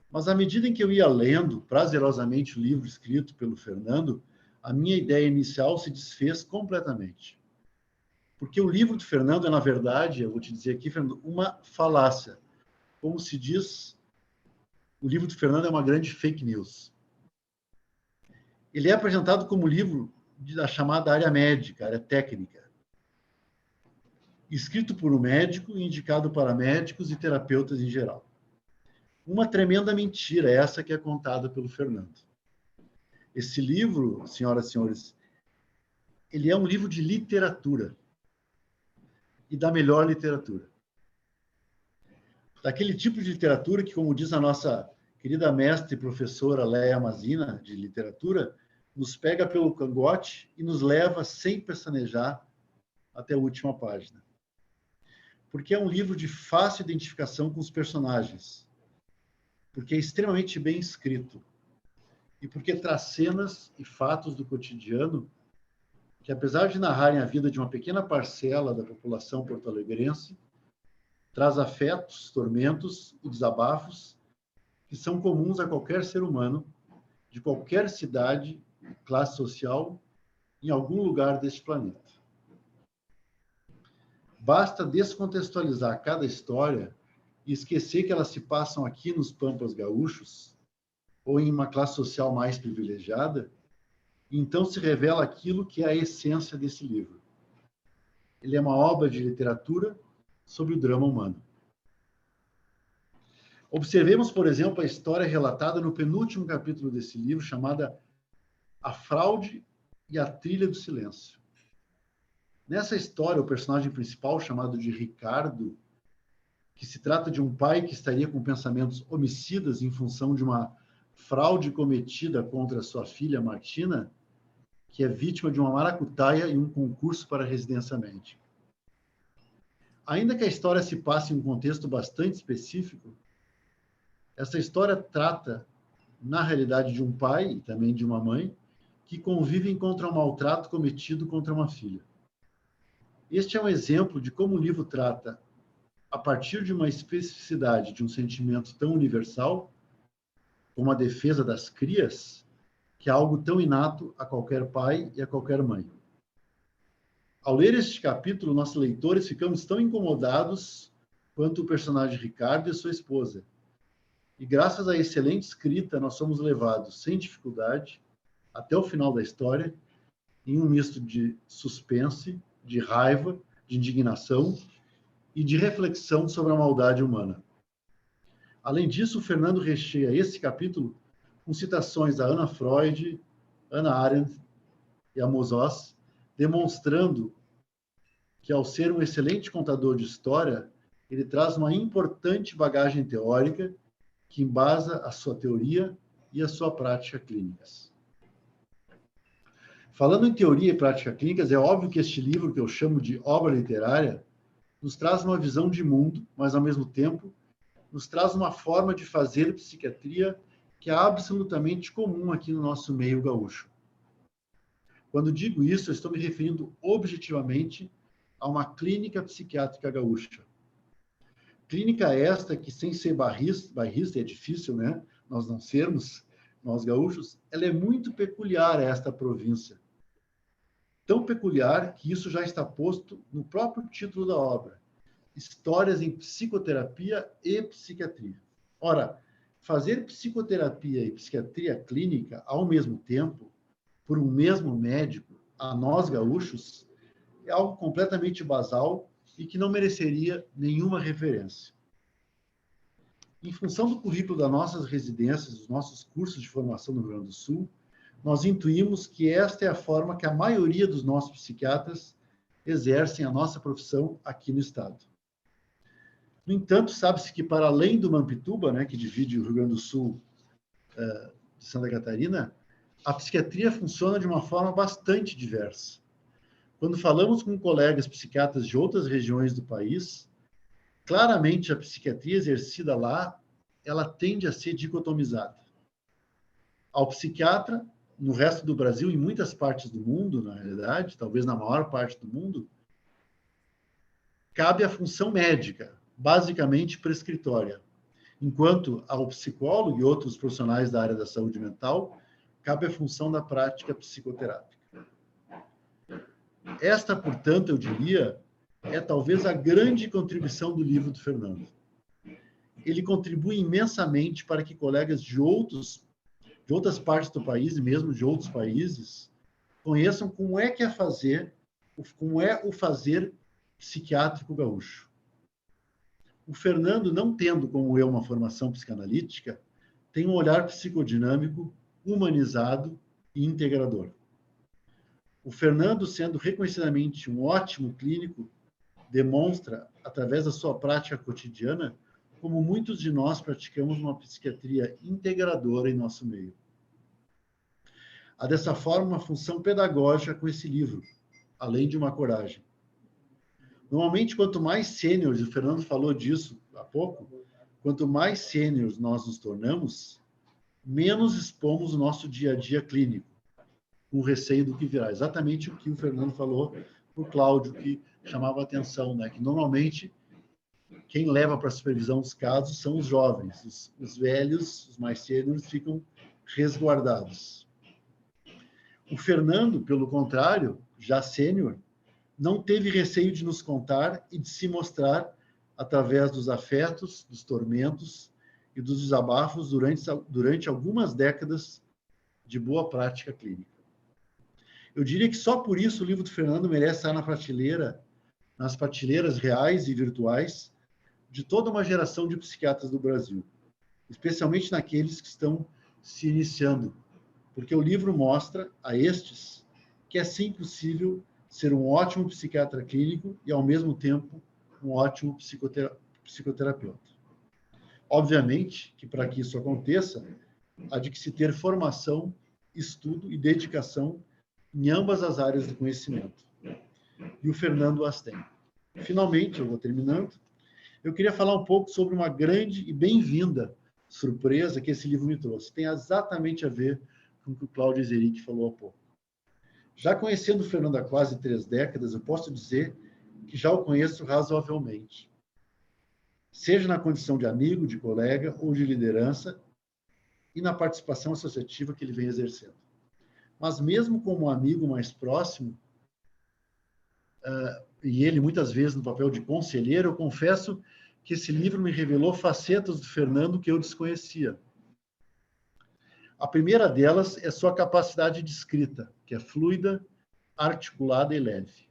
Mas, à medida em que eu ia lendo prazerosamente o livro escrito pelo Fernando, a minha ideia inicial se desfez completamente. Porque o livro do Fernando é, na verdade, eu vou te dizer aqui, Fernando, uma falácia. Como se diz, o livro do Fernando é uma grande fake news. Ele é apresentado como livro da chamada área médica, área técnica, escrito por um médico e indicado para médicos e terapeutas em geral. Uma tremenda mentira essa que é contada pelo Fernando. Esse livro, senhoras e senhores, ele é um livro de literatura. E da melhor literatura. Daquele tipo de literatura que, como diz a nossa querida mestre e professora Léa Mazina, de literatura, nos pega pelo cangote e nos leva, sem pestanejar, até a última página. Porque é um livro de fácil identificação com os personagens. Porque é extremamente bem escrito. E porque traz cenas e fatos do cotidiano que, apesar de narrarem a vida de uma pequena parcela da população porto-alegrense, traz afetos, tormentos e desabafos que são comuns a qualquer ser humano, de qualquer cidade, classe social, em algum lugar deste planeta. Basta descontextualizar cada história e esquecer que elas se passam aqui nos Pampas Gaúchos, ou em uma classe social mais privilegiada, e então se revela aquilo que é a essência desse livro. Ele é uma obra de literatura sobre o drama humano. Observemos, por exemplo, a história relatada no penúltimo capítulo desse livro, chamada A Fraude e a Trilha do Silêncio. Nessa história, o personagem principal, chamado de Ricardo, que se trata de um pai que estaria com pensamentos homicidas em função de uma fraude cometida contra sua filha Martina, que é vítima de uma maracutaia em um concurso para residência médica. Ainda que a história se passe em um contexto bastante específico, essa história trata, na realidade, de um pai e também de uma mãe que convivem contra um maltrato cometido contra uma filha. Este é um exemplo de como o livro trata, a partir de uma especificidade de um sentimento tão universal, como a defesa das crias, que é algo tão inato a qualquer pai e a qualquer mãe. Ao ler este capítulo, nós leitores ficamos tão incomodados quanto o personagem Ricardo e sua esposa. E graças à excelente escrita, nós somos levados, sem dificuldade, até o final da história, em um misto de suspense, de raiva, de indignação e de reflexão sobre a maldade humana. Além disso, o Fernando recheia esse capítulo com citações da Ana Freud, Hannah Arendt e Amos Oz, demonstrando que, ao ser um excelente contador de história, ele traz uma importante bagagem teórica que embasa a sua teoria e a sua prática clínicas. Falando em teoria e prática clínicas, é óbvio que este livro, que eu chamo de obra literária, nos traz uma visão de mundo, mas, ao mesmo tempo, nos traz uma forma de fazer psiquiatria que é absolutamente comum aqui no nosso meio gaúcho. Quando digo isso, eu estou me referindo objetivamente a uma clínica psiquiátrica gaúcha. Clínica esta que, sem ser bairrista, é difícil, né? Nós não sermos, nós gaúchos, ela é muito peculiar a esta província. Tão peculiar que isso já está posto no próprio título da obra. Histórias em psicoterapia e psiquiatria. Ora, fazer psicoterapia e psiquiatria clínica ao mesmo tempo, por um mesmo médico, a nós gaúchos, é algo completamente basal e que não mereceria nenhuma referência. Em função do currículo das nossas residências, dos nossos cursos de formação no Rio Grande do Sul, nós intuímos que esta é a forma que a maioria dos nossos psiquiatras exercem a nossa profissão aqui no Estado. No entanto, sabe-se que, para além do Mampituba, né, que divide o Rio Grande do Sul de Santa Catarina, a psiquiatria funciona de uma forma bastante diversa. Quando falamos com colegas psiquiatras de outras regiões do país, claramente a psiquiatria exercida lá, ela tende a ser dicotomizada. Ao psiquiatra, no resto do Brasil, em muitas partes do mundo, na realidade, talvez na maior parte do mundo, cabe a função médica, basicamente prescritória, enquanto ao psicólogo e outros profissionais da área da saúde mental, cabe a função da prática psicoterápica. Esta, portanto, eu diria, é talvez a grande contribuição do livro do Fernando. Ele contribui imensamente para que colegas de outras partes do país, e mesmo de outros países, conheçam como é o fazer psiquiátrico gaúcho. O Fernando, não tendo como eu uma formação psicanalítica, tem um olhar psicodinâmico, humanizado e integrador. O Fernando, sendo reconhecidamente um ótimo clínico, demonstra, através da sua prática cotidiana, como muitos de nós praticamos uma psiquiatria integradora em nosso meio. Há, dessa forma, uma função pedagógica com esse livro, além de uma coragem. Normalmente, quanto mais sêniores, o Fernando falou disso há pouco, quanto mais sêniores nós nos tornamos, menos expomos o nosso dia a dia clínico, com receio do que virá. Exatamente o que o Fernando falou para o Cláudio, que chamava a atenção, né? Que normalmente quem leva para a supervisão dos casos são os jovens, os velhos, os mais sêniores, ficam resguardados. O Fernando, pelo contrário, já sênior, não teve receio de nos contar e de se mostrar através dos afetos, dos tormentos e dos desabafos durante algumas décadas de boa prática clínica. Eu diria que só por isso o livro do Fernando merece estar nas prateleiras reais e virtuais de toda uma geração de psiquiatras do Brasil, especialmente naqueles que estão se iniciando, porque o livro mostra a estes que é sim possível ser um ótimo psiquiatra clínico e, ao mesmo tempo, um ótimo psicoterapeuta. Obviamente que, para que isso aconteça, há de se ter formação, estudo e dedicação em ambas as áreas do conhecimento. E o Fernando as tem. Finalmente, eu vou terminando, eu queria falar um pouco sobre uma grande e bem-vinda surpresa que esse livro me trouxe. Tem exatamente a ver com o que o Cláudio Zeric falou há pouco. Já conhecendo o Fernando há quase 3 décadas, eu posso dizer que já o conheço razoavelmente. Seja na condição de amigo, de colega ou de liderança, e na participação associativa que ele vem exercendo. Mas mesmo como um amigo mais próximo, e ele muitas vezes no papel de conselheiro, eu confesso que esse livro me revelou facetas do Fernando que eu desconhecia. A primeira delas é sua capacidade de escrita, que é fluida, articulada e leve.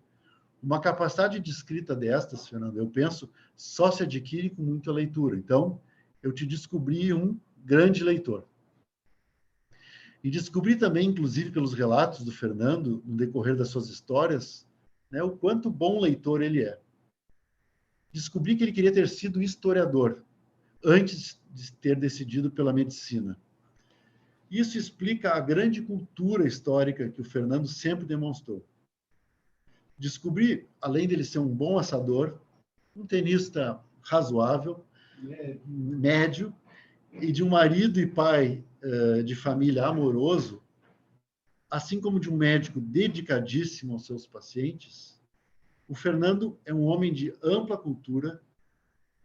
Uma capacidade de escrita destas, Fernando, eu penso, só se adquire com muita leitura. Então, eu te descobri um grande leitor. E descobri também, inclusive pelos relatos do Fernando, no decorrer das suas histórias, né, o quanto bom leitor ele é. Descobri que ele queria ter sido historiador, antes de ter decidido pela medicina. Isso explica a grande cultura histórica que o Fernando sempre demonstrou. Descobri, além dele ser um bom assador, um tenista razoável, médio, e de um marido e pai de família amoroso, assim como de um médico dedicadíssimo aos seus pacientes, o Fernando é um homem de ampla cultura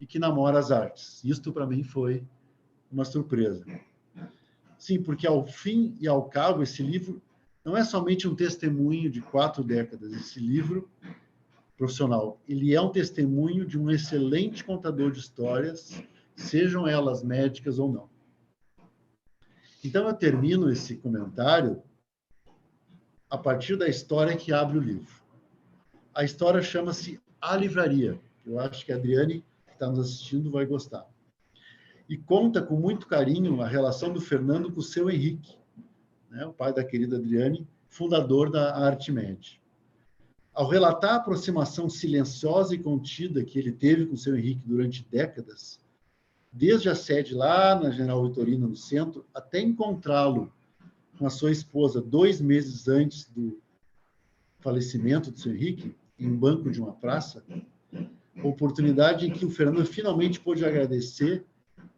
e que namora as artes. Isto, para mim, foi uma surpresa. Sim, porque ao fim e ao cabo, esse livro não é somente um testemunho de 4 décadas. Esse livro profissional, ele é um testemunho de um excelente contador de histórias, sejam elas médicas ou não. Então, eu termino esse comentário a partir da história que abre o livro. A história chama-se A Livraria. Eu acho que a Adriane, que está nos assistindo, vai gostar. E conta com muito carinho a relação do Fernando com o seu Henrique, né, o pai da querida Adriane, fundador da ArtMed. Ao relatar a aproximação silenciosa e contida que ele teve com o seu Henrique durante décadas, desde a sede lá na General Vitorino, no centro, até encontrá-lo com a sua esposa 2 meses antes do falecimento do seu Henrique, em um banco de uma praça, oportunidade em que o Fernando finalmente pôde agradecer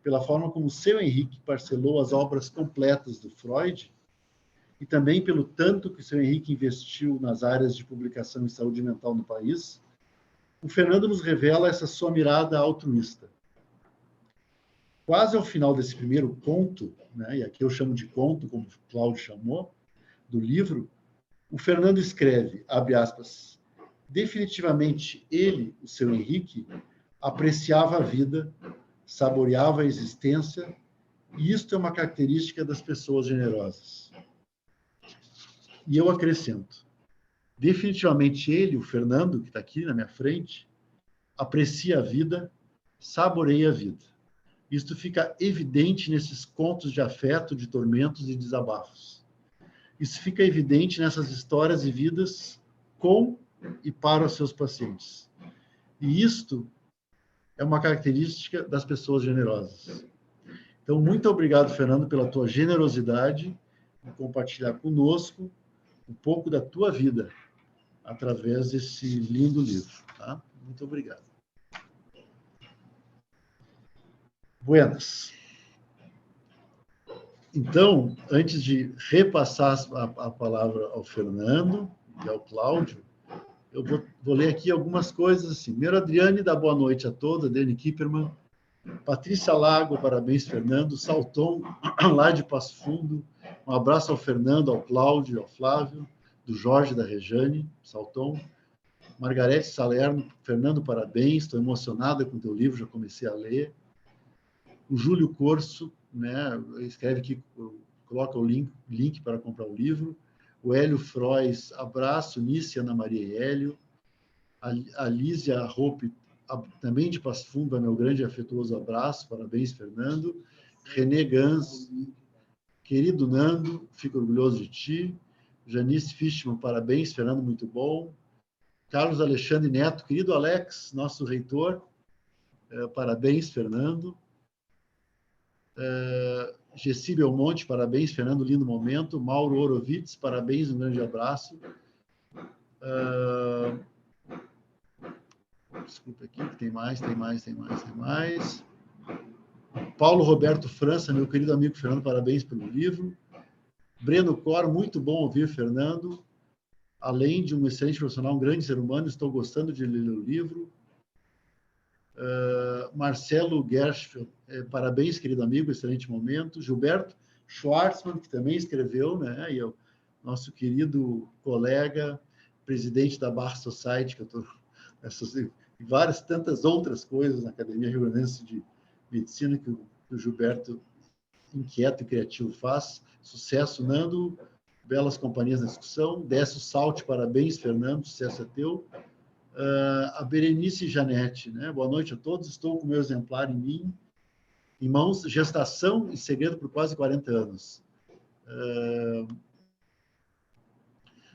pela forma como o seu Henrique parcelou as obras completas do Freud e também pelo tanto que o seu Henrique investiu nas áreas de publicação em saúde mental no país. O Fernando nos revela essa sua mirada altruísta. Quase ao final desse primeiro conto, né, e aqui eu chamo de conto, como o Cláudio chamou, do livro, o Fernando escreve, abre aspas, definitivamente ele, o seu Henrique, apreciava a vida, saboreava a existência, e isto é uma característica das pessoas generosas. E eu acrescento, definitivamente ele, o Fernando, que está aqui na minha frente, aprecia a vida, saboreia a vida. Isto fica evidente nesses contos de afeto, de tormentos e desabafos. Isso fica evidente nessas histórias e vidas com e para os seus pacientes. E isto é uma característica das pessoas generosas. Então, muito obrigado, Fernando, pela tua generosidade em compartilhar conosco um pouco da tua vida através desse lindo livro. Tá? Muito obrigado. Buenas. Então, antes de repassar a palavra ao Fernando e ao Cláudio, eu vou ler aqui algumas coisas assim. Primeiro, Adriane dá boa noite a todos, Adriane Kipperman. Patrícia Lago, parabéns, Fernando. Salton, lá de Passo Fundo. Um abraço ao Fernando, ao Cláudio, ao Flávio, do Jorge, da Rejane, Salton. Margarete Salerno, Fernando, parabéns. Estou emocionada com o teu livro, já comecei a ler. O Júlio Corso, né, escreve aqui, coloca o link para comprar o livro. O Hélio Frois, abraço. Nícia, Ana Maria e Hélio. A Lísia Hope, também de Passo Fundo, meu grande e afetuoso abraço. Parabéns, Fernando. René Gans, querido Nando, fico orgulhoso de ti. Janice Fischmann, parabéns, Fernando, muito bom. Carlos Alexandre Neto, querido Alex, nosso reitor, parabéns, Fernando. Gessi Belmonte, parabéns, Fernando, lindo momento. Mauro Orovitz, parabéns, um grande abraço. Desculpa aqui, tem mais. Paulo Roberto França, meu querido amigo Fernando, parabéns pelo livro. Breno Cor, muito bom ouvir Fernando. Além de um excelente profissional, um grande ser humano, estou gostando de ler o livro. Marcelo Gershfeld, parabéns, querido amigo, excelente momento. Gilberto Schwartzman, que também escreveu, né? E nosso querido colega, presidente da Bar Society, que eu estou e várias tantas outras coisas na Academia Rio Grandense de Medicina que o Gilberto, inquieto e criativo, faz. Sucesso, Nando. Belas companhias na discussão. Décio Salte, parabéns, Fernando, sucesso é teu. A Berenice Janete, né? Boa noite a todos. Estou com o meu exemplar em mãos, gestação e segredo por quase 40 anos.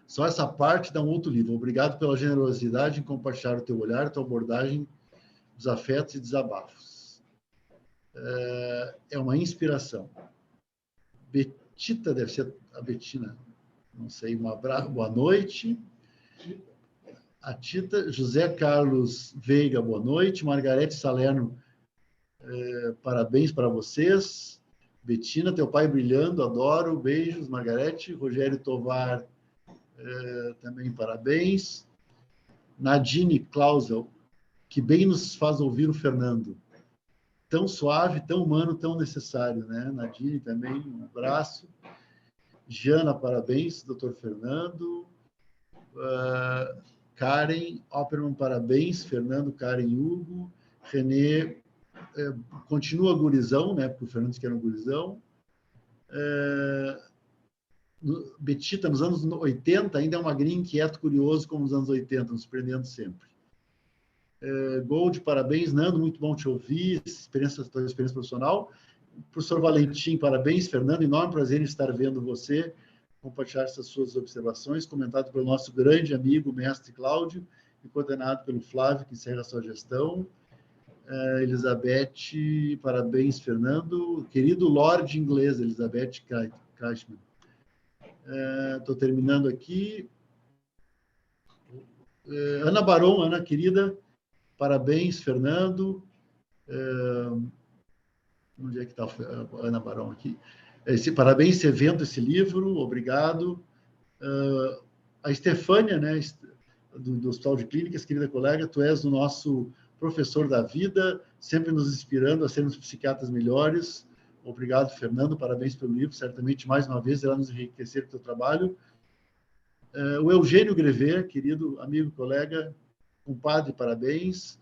Só essa parte dá um outro livro. Obrigado pela generosidade em compartilhar o teu olhar, a tua abordagem dos afetos e desabafos. É uma inspiração. Betita, deve ser a Betina, não sei, um abraço, boa noite. A Tita, José Carlos Veiga, boa noite. Margarete Salerno, parabéns para vocês. Betina, teu pai brilhando, adoro, beijos, Margarete. Rogério Tovar, também parabéns. Nadine Clausel, que bem nos faz ouvir o Fernando. Tão suave, tão humano, tão necessário, né? Nadine também, um abraço. Jana, parabéns, doutor Fernando. Karen Opperman, parabéns, Fernando, Karen e Hugo. Renê, continua gurizão, né? Porque o Fernando disse que era um gurizão. Betita, nos anos 80, ainda é uma gringa inquieto, curioso, como nos anos 80, nos surpreendendo sempre. Gold, parabéns, Nando, muito bom te ouvir, tua experiência profissional. Professor Valentim, parabéns, Fernando, enorme prazer em estar vendo você compartilhar essas suas observações, comentado pelo nosso grande amigo, mestre Cláudio, e coordenado pelo Flávio, que encerra a sua gestão. Elizabeth, parabéns, Fernando. Querido Lorde inglês, Elizabeth Cashman. Estou terminando aqui. Ana Baron, Ana querida, parabéns, Fernando. Onde é que está a Ana Baron aqui? Parabéns esse evento, esse livro, obrigado. A Estefânia, né, do Hospital de Clínicas, querida colega, tu és o nosso professor da vida, sempre nos inspirando a sermos psiquiatras melhores. Obrigado, Fernando, parabéns pelo livro, certamente, mais uma vez, irá nos enriquecer com o teu trabalho. O Eugênio Grevet, querido amigo, colega, compadre, parabéns.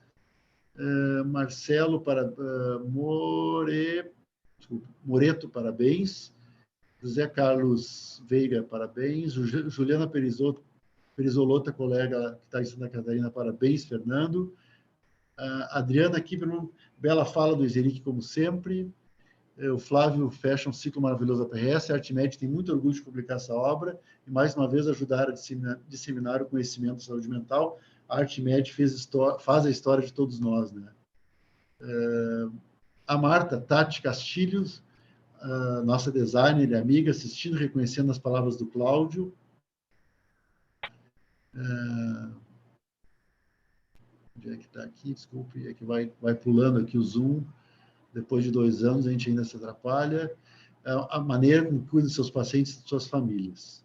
Marcelo Moreto, parabéns. José Carlos Veiga, parabéns. Juliana Perizolota, colega que está em Santa Catarina, parabéns, Fernando. Adriana Kipperman, bela fala do Izeric, como sempre. O Flávio fecha um ciclo maravilhoso da PRS. A Artimed tem muito orgulho de publicar essa obra e, mais uma vez, ajudar a disseminar o conhecimento da saúde mental. A Artimed faz a história de todos nós, né? A Marta Tati Castilhos, nossa designer e amiga, assistindo, reconhecendo as palavras do Cláudio. Onde é que está aqui? Desculpe, é que vai pulando aqui o Zoom. Depois de 2 anos, a gente ainda se atrapalha. A maneira como cuida dos seus pacientes e de suas famílias.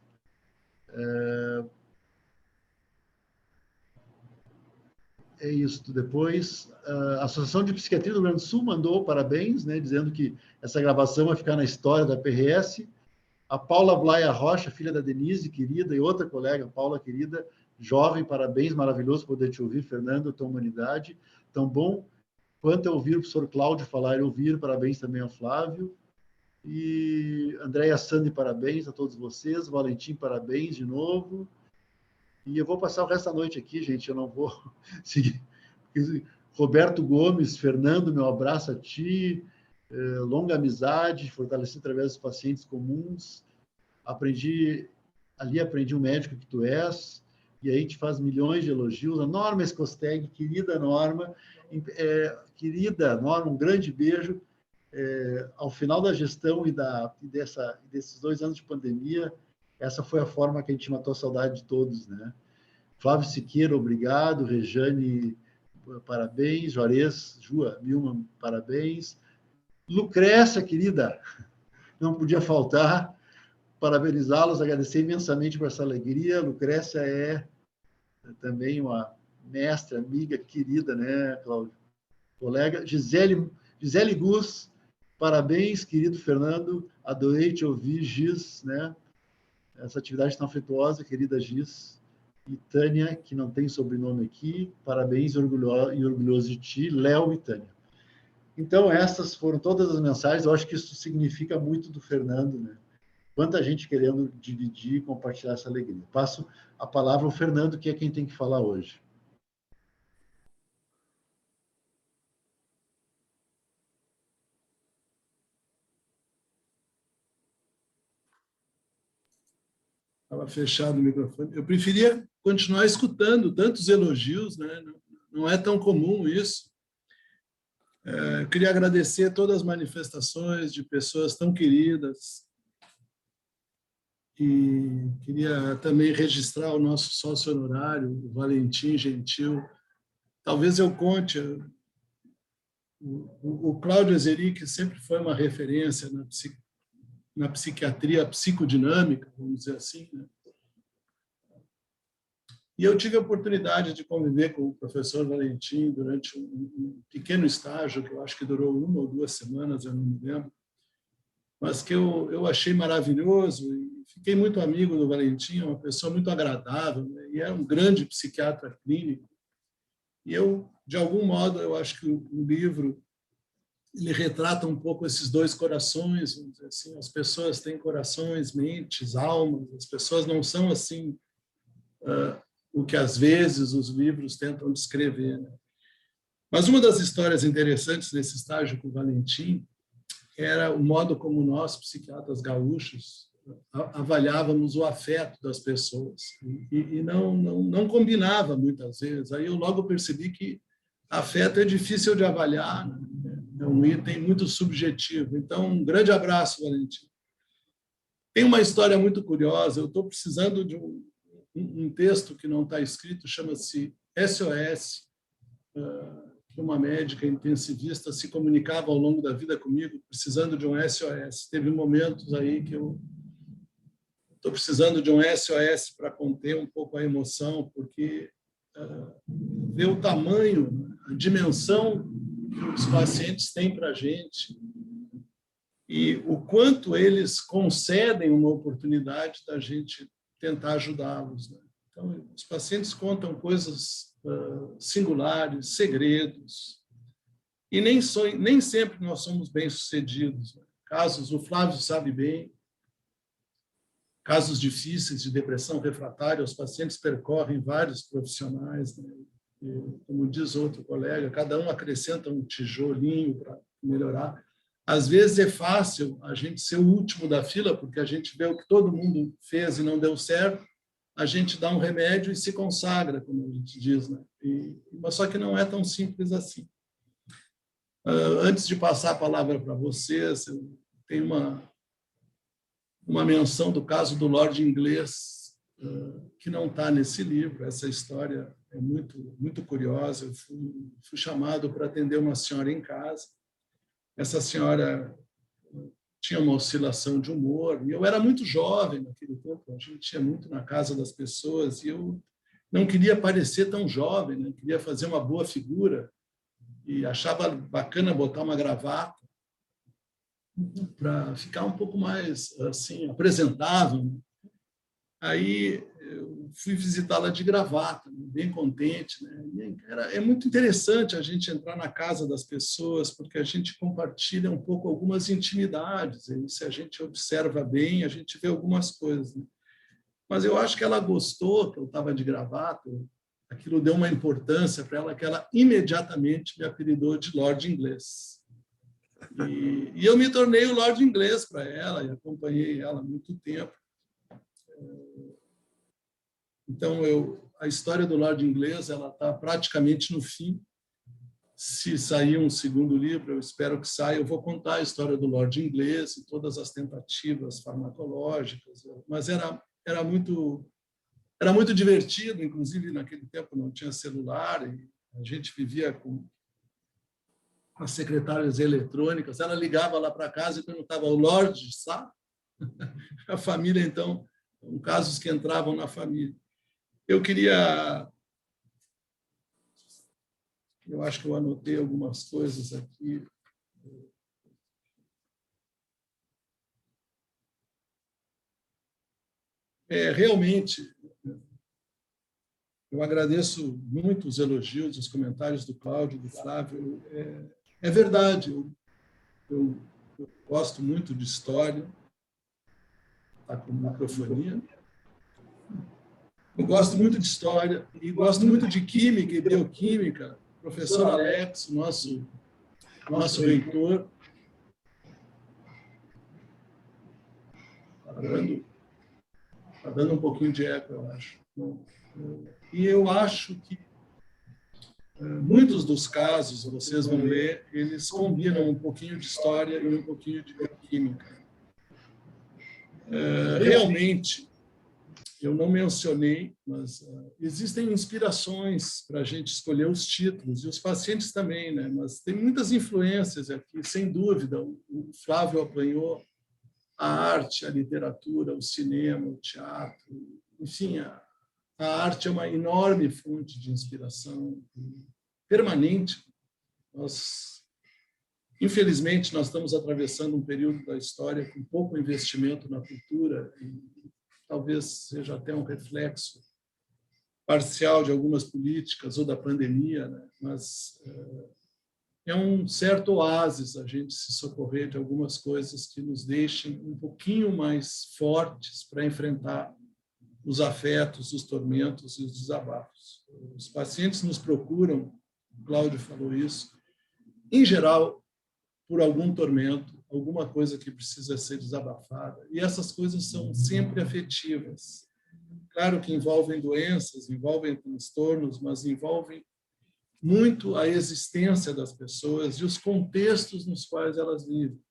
É isso. Depois, a Associação de Psiquiatria do Rio Grande do Sul mandou parabéns, né, dizendo que essa gravação vai ficar na história da PRS. A Paula Blaia Rocha, filha da Denise, querida, e outra colega, Paula, querida, jovem, parabéns, maravilhoso poder te ouvir, Fernando, a tua humanidade. Tão bom quanto eu ouvir o professor Cláudio falar e ouvir, parabéns também ao Flávio. E Andréia Sandi, parabéns a todos vocês. Valentim, parabéns de novo. E eu vou passar o resto da noite aqui, gente, eu não vou seguir. Roberto Gomes, Fernando, meu abraço a ti. Longa amizade, fortalecido através dos pacientes comuns. Aprendi o médico que tu és, e aí te faz milhões de elogios. A Norma Escosteg, querida Norma, um grande beijo. Ao final da gestão desses 2 anos de pandemia, essa foi a forma que a gente matou a saudade de todos, né? Flávio Siqueira, obrigado. Rejane, parabéns. Juarez, Milman, parabéns. Lucrécia, querida, não podia faltar. Parabenizá-los, agradecer imensamente por essa alegria. Lucrécia é também uma mestra, amiga, querida, né, Cláudio? Colega. Gisele Gus, parabéns, querido Fernando. Adorei te ouvir, Gis, né? Essa atividade tão afetuosa, querida Gis. E Tânia, que não tem sobrenome aqui, parabéns e orgulhoso de ti, Léo e Tânia. Então, essas foram todas as mensagens. Eu acho que isso significa muito do Fernando, né? Quanta gente querendo dividir e compartilhar essa alegria. Passo a palavra ao Fernando, que é quem tem que falar hoje. Estava fechado o microfone. Eu preferia continuar escutando tantos elogios, né? Não é tão comum isso. Queria agradecer todas as manifestações de pessoas tão queridas. E queria também registrar o nosso sócio honorário, o Valentim Gentil. Talvez eu conte. O Cláudio Izeric sempre foi uma referência na psiquiatria psicodinâmica, vamos dizer assim, né? E eu tive a oportunidade de conviver com o professor Valentim durante um pequeno estágio, que eu acho que durou 1 ou 2 semanas, eu não me lembro, mas que eu achei maravilhoso e fiquei muito amigo do Valentim, uma pessoa muito agradável, né? E é um grande psiquiatra clínico. E eu, de algum modo, eu acho que o livro ele retrata um pouco esses 2 corações, vamos dizer assim. As pessoas têm corações, mentes, almas. As pessoas não são assim o que às vezes os livros tentam descrever, né? Mas uma das histórias interessantes desse estágio com o Valentim era o modo como nós, psiquiatras gaúchos, avaliávamos o afeto das pessoas e não combinava muitas vezes. Aí eu logo percebi que afeto é difícil de avaliar, né? É um item muito subjetivo. Então, um grande abraço, Valentim. Tem uma história muito curiosa. Eu estou precisando de um texto que não está escrito, chama-se SOS, que uma médica intensivista se comunicava ao longo da vida comigo, precisando de um SOS. Teve momentos aí que eu estou precisando de um SOS para conter um pouco a emoção, porque ver o tamanho, a dimensão que os pacientes têm para a gente e o quanto eles concedem uma oportunidade da gente tentar ajudá-los, né? Então, os pacientes contam coisas singulares, segredos, e nem sempre nós somos bem-sucedidos, né? Casos, o Flávio sabe bem, casos difíceis de depressão refratária, os pacientes percorrem vários profissionais, né? E, como diz outro colega, cada um acrescenta um tijolinho para melhorar. Às vezes é fácil a gente ser o último da fila, porque a gente vê o que todo mundo fez e não deu certo, a gente dá um remédio e se consagra, como a gente diz, né? Mas só que não é tão simples assim. Antes de passar a palavra para vocês, eu tenho uma menção do caso do Lord Inglês, que não está nesse livro. Essa história é muito curiosa. Eu fui chamado para atender uma senhora em casa. Essa senhora tinha uma oscilação de humor, e eu era muito jovem naquele tempo, a gente ia muito na casa das pessoas, e eu não queria parecer tão jovem, né? Queria fazer uma boa figura, e achava bacana botar uma gravata para ficar um pouco mais assim apresentável, né? Aí eu fui visitá-la de gravata, né? Bem contente, né? É muito interessante a gente entrar na casa das pessoas, porque a gente compartilha um pouco algumas intimidades, e se a gente observa bem, a gente vê algumas coisas, né? Mas eu acho que ela gostou que eu estava de gravata, aquilo deu uma importância para ela, que ela imediatamente me apelidou de Lord Inglês. E eu me tornei o Lord Inglês para ela, e acompanhei ela há muito tempo. Então, a história do Lord Inglês está praticamente no fim. Se sair um segundo livro, eu espero que saia, eu vou contar a história do Lord Inglês e todas as tentativas farmacológicas, mas era muito divertido, inclusive naquele tempo não tinha celular, e a gente vivia com as secretárias eletrônicas, ela ligava lá para casa e perguntava: o Lord está? A família, então, casos que entravam na família. Eu acho que eu anotei algumas coisas aqui. Realmente, eu agradeço muito os elogios, os comentários do Cláudio, do Flávio. É verdade, eu gosto muito de história, está com microfonia. Eu gosto muito de história e gosto muito de química e bioquímica. O professor Alex, nosso reitor, está dando um pouquinho de eco, eu acho. E eu acho que muitos dos casos, vocês vão ler, eles combinam um pouquinho de história e um pouquinho de bioquímica. Realmente, eu não mencionei, mas existem inspirações para a gente escolher os títulos, e os pacientes também, né? Mas tem muitas influências aqui, sem dúvida. O Flávio apanhou a arte, a literatura, o cinema, o teatro, enfim, a arte é uma enorme fonte de inspiração permanente. Infelizmente, nós estamos atravessando um período da história com pouco investimento na cultura, e talvez seja até um reflexo parcial de algumas políticas ou da pandemia, né? Mas é um certo oásis a gente se socorrer de algumas coisas que nos deixem um pouquinho mais fortes para enfrentar os afetos, os tormentos e os desabafos. Os pacientes nos procuram, o Cláudio falou isso, em geral, por algum tormento alguma coisa que precisa ser desabafada. E essas coisas são sempre afetivas. Claro que envolvem doenças, envolvem transtornos, mas envolvem muito a existência das pessoas e os contextos nos quais elas vivem.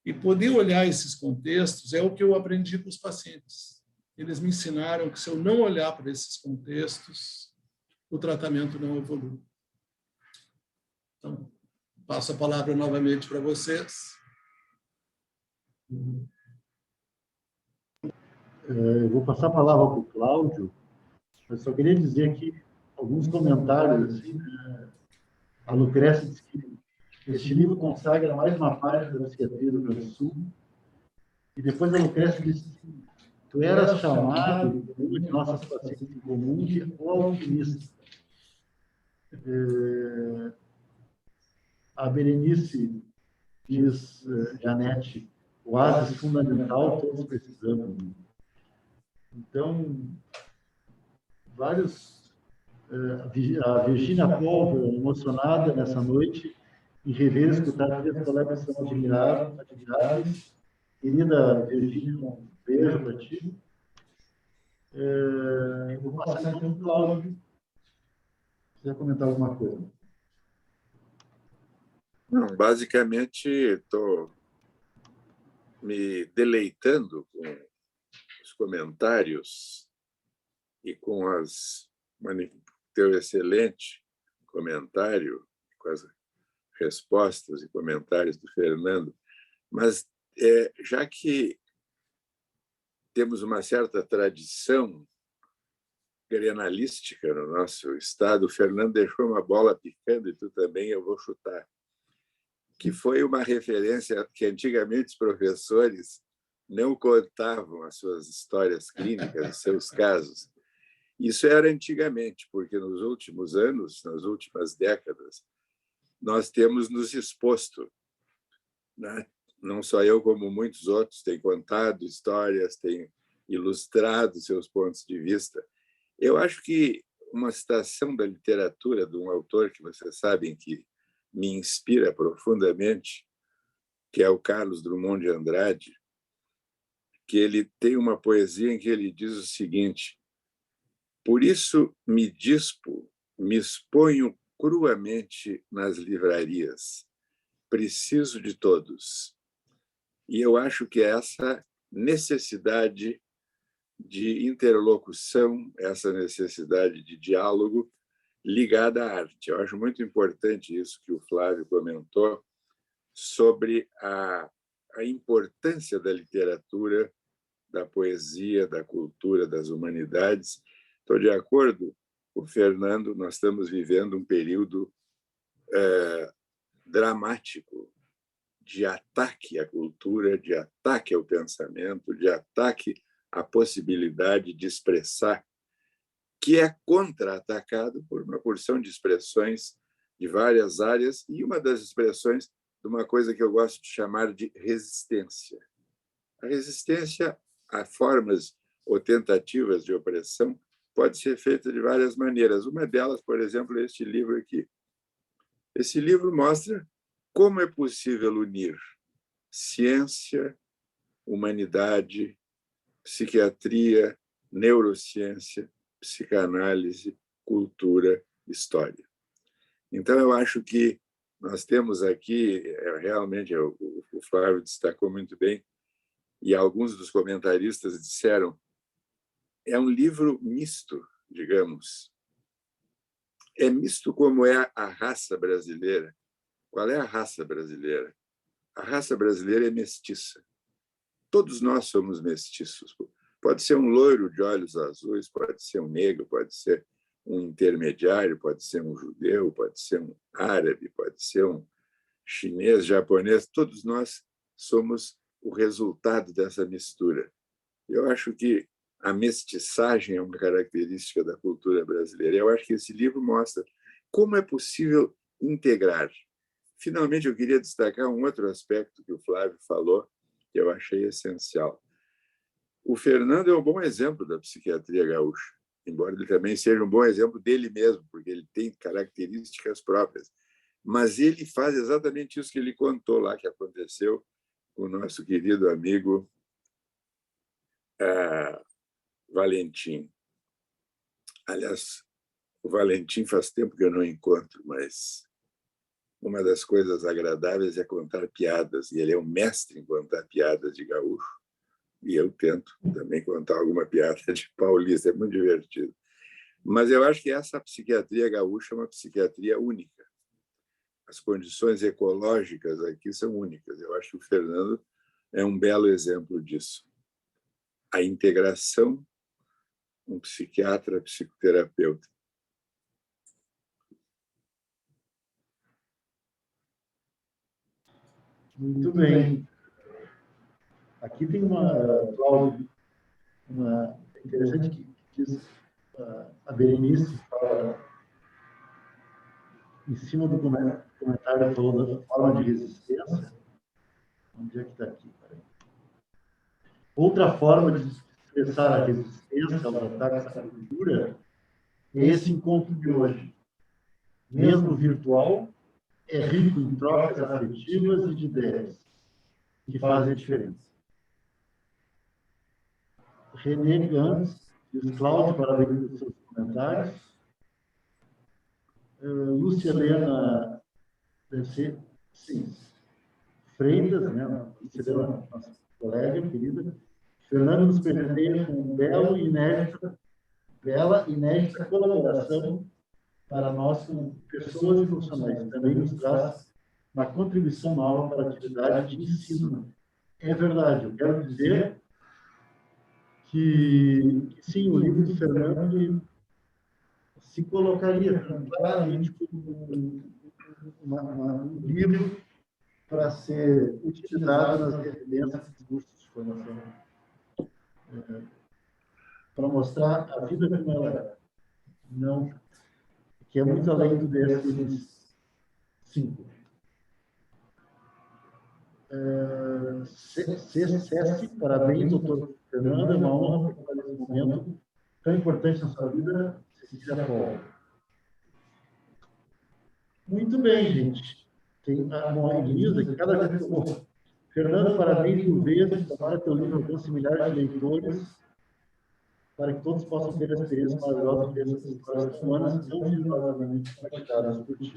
E poder olhar esses contextos é o que eu aprendi com os pacientes. Eles me ensinaram que, se eu não olhar para esses contextos, o tratamento não evolui. Então, passo a palavra novamente para vocês. Eu vou passar a palavra para o Cláudio. Eu só queria dizer aqui alguns comentários. Assim, a Lucrécia disse que este livro consagra mais uma página da psiquiatria do Rio Grande do Sul. E depois a Lucrécia disse assim: tu eras chamado, por uma de nossas pacientes em comum, de o alquimista. A Berenice diz, Janete, o oásis fundamental, todos precisamos. Então, vários... A Virginia Polver, emocionada nessa noite, em rever e escutar três colegas que são admiráveis. Querida Virginia, um beijo para ti. Eu vou passar então para o Cláudio. Se quiser comentar alguma coisa. Não, basicamente, estou me deleitando com os comentários e com teu excelente comentário, com as respostas e comentários do Fernando. Mas, já que temos uma certa tradição grenalística no nosso estado, o Fernando deixou uma bola picando, e tu também, eu vou chutar, que foi uma referência que antigamente os professores não contavam as suas histórias clínicas, os seus casos. Isso era antigamente, porque nos últimos anos, nas últimas décadas, nós temos nos exposto, né? Não só eu, como muitos outros, têm contado histórias, têm ilustrado seus pontos de vista. Eu acho que uma citação da literatura de um autor que vocês sabem que me inspira profundamente, que é o Carlos Drummond de Andrade, que ele tem uma poesia em que ele diz o seguinte: por isso me dispo, me exponho cruamente nas livrarias, preciso de todos. E eu acho que essa necessidade de interlocução, essa necessidade de diálogo ligada à arte. Eu acho muito importante isso que o Flávio comentou sobre a importância da literatura, da poesia, da cultura, das humanidades. Estou de acordo com o Fernando, nós estamos vivendo um período dramático de ataque à cultura, de ataque ao pensamento, de ataque à possibilidade de expressar, que é contra-atacado por uma porção de expressões de várias áreas, e uma das expressões de uma coisa que eu gosto de chamar de resistência. A resistência a formas ou tentativas de opressão pode ser feita de várias maneiras. Uma delas, por exemplo, é este livro aqui. Esse livro mostra como é possível unir ciência, humanidade, psiquiatria, neurociência, psicanálise, cultura, história. Então, eu acho que nós temos aqui, realmente, o Flávio destacou muito bem, e alguns dos comentaristas disseram, é um livro misto, digamos. É misto como é a raça brasileira. Qual é a raça brasileira? A raça brasileira é mestiça. Todos nós somos mestiços. Pode ser um loiro de olhos azuis, pode ser um negro, pode ser um intermediário, pode ser um judeu, pode ser um árabe, pode ser um chinês, japonês. Todos nós somos o resultado dessa mistura. Eu acho que a mestiçagem é uma característica da cultura brasileira. Eu acho que esse livro mostra como é possível integrar. Finalmente, eu queria destacar um outro aspecto que o Flávio falou, que eu achei essencial. O Fernando é um bom exemplo da psiquiatria gaúcha, embora ele também seja um bom exemplo dele mesmo, porque ele tem características próprias. Mas ele faz exatamente isso que ele contou lá, que aconteceu com o nosso querido amigo Valentim. Aliás, o Valentim faz tempo que eu não encontro, mas uma das coisas agradáveis é contar piadas, e ele é um mestre em contar piadas de gaúcho, e eu tento também contar alguma piada de paulista, é muito divertido. Mas eu acho que essa psiquiatria gaúcha é uma psiquiatria única. As condições ecológicas aqui são únicas. Eu acho que o Fernando é um belo exemplo disso. A integração, um psiquiatra, psicoterapeuta. Muito bem. Aqui tem uma interessante que diz, a Berenice fala, em cima do comentário, falou da forma de resistência. Onde é que está aqui? Outra forma de expressar a resistência aos ataques à cultura é esse encontro de hoje. Mesmo virtual, é rico em trocas afetivas e de ideias, que fazem a diferença. René Gantz, diz Cláudio, parabéns pelos seus comentários. Lúcia Helena, deve ser, sim, Freitas, né? Lúcia Helena, nossa colega querida. Fernando nos presenteia com bela e inédita colaboração para nós, como pessoas e profissionais. Também nos traz uma contribuição nova para a atividade de ensino. É verdade, eu quero dizer que sim, o livro do Fernando se colocaria claramente como um livro para ser utilizado nas residências e cursos de formação, para mostrar a vida como ela é, não, que é muito além do DSM-5. Cesse, parabéns, doutor Fernando, é uma honra participar desse momento tão importante na sua vida, Cecília Paula. Muito bem, gente. Tem uma Elisa, que cada vez que eu vou. Fernando, parabéns mil vezes, tomara teu livro alcance milhares de leitores, para que todos possam ter a experiência maravilhosa de ver essas histórias humanas tão vigorosamente compartilhadas por ti.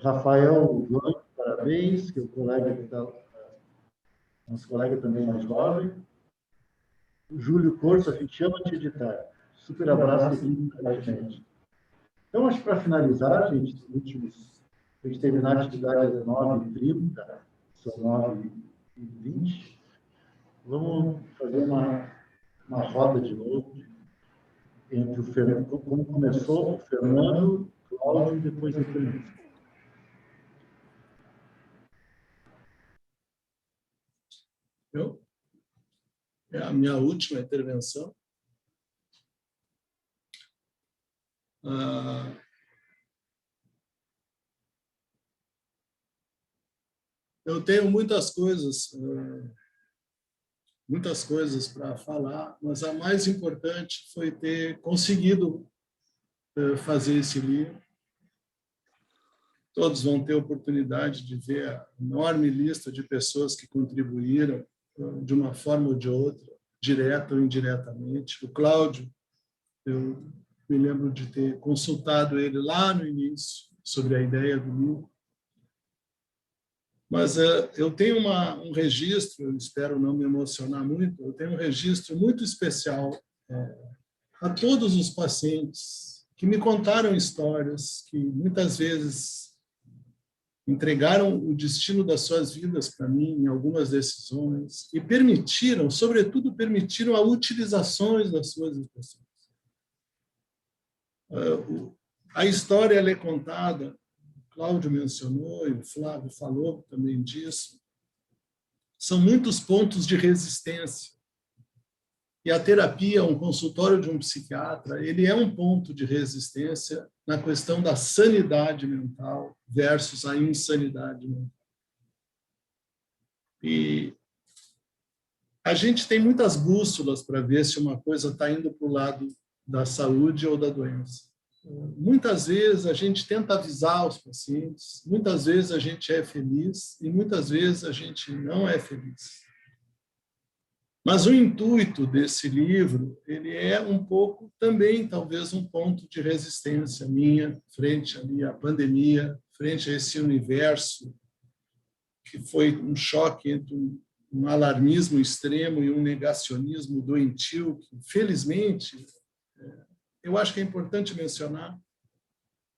Rafael Blanco, parabéns, que é o colega que está, nosso colega também mais jovem. Júlio Corso, a gente ama te editar. Super abraço aqui da gente. Então, acho que para finalizar, gente, os últimos, a gente terminar a atividade às 9h30, são 9h20, vamos fazer uma roda de novo entre o Fernando, como começou o Fernando, o Cláudio e depois o Fernando. É a minha última intervenção. Eu tenho muitas coisas para falar, mas a mais importante foi ter conseguido fazer esse livro. Todos vão ter oportunidade de ver a enorme lista de pessoas que contribuíram de uma forma ou de outra, direta ou indiretamente. O Cláudio, eu me lembro de ter consultado ele lá no início sobre a ideia do livro. Mas eu tenho um registro, eu espero não me emocionar muito, eu tenho um registro muito especial a todos os pacientes que me contaram histórias, que muitas vezes entregaram o destino das suas vidas para mim em algumas decisões e permitiram, sobretudo, permitiram a utilização das suas expressões. A história ela é contada, o Cláudio mencionou e o Flávio falou também disso, são muitos pontos de resistência. E a terapia, um consultório de um psiquiatra, ele é um ponto de resistência na questão da sanidade mental versus a insanidade mental. E a gente tem muitas bússolas para ver se uma coisa está indo para o lado da saúde ou da doença. muitas vezes a gente tenta avisar os pacientes, muitas vezes a gente é feliz e muitas vezes a gente não é feliz. Mas o intuito desse livro, ele é um pouco também, talvez, um ponto de resistência minha frente ali à pandemia, frente a esse universo que foi um choque entre um alarmismo extremo e um negacionismo doentio, que, felizmente, eu acho que é importante mencionar.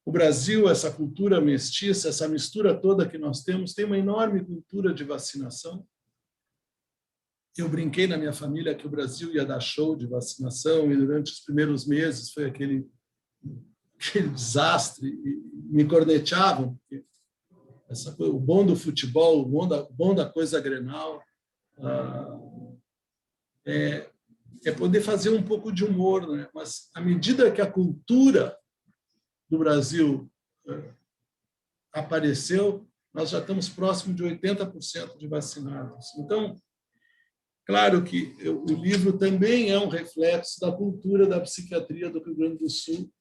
O Brasil, essa cultura mestiça, essa mistura toda que nós temos, tem uma enorme cultura de vacinação. Eu brinquei na minha família que o Brasil ia dar show de vacinação e durante os primeiros meses foi aquele desastre. E me corneteavam, porque o bom do futebol, o bom da coisa Grenal é poder fazer um pouco de humor, né? Mas à medida que a cultura do Brasil apareceu, nós já estamos próximo de 80% de vacinados. Então, claro que o livro também é um reflexo da cultura da psiquiatria do Rio Grande do Sul.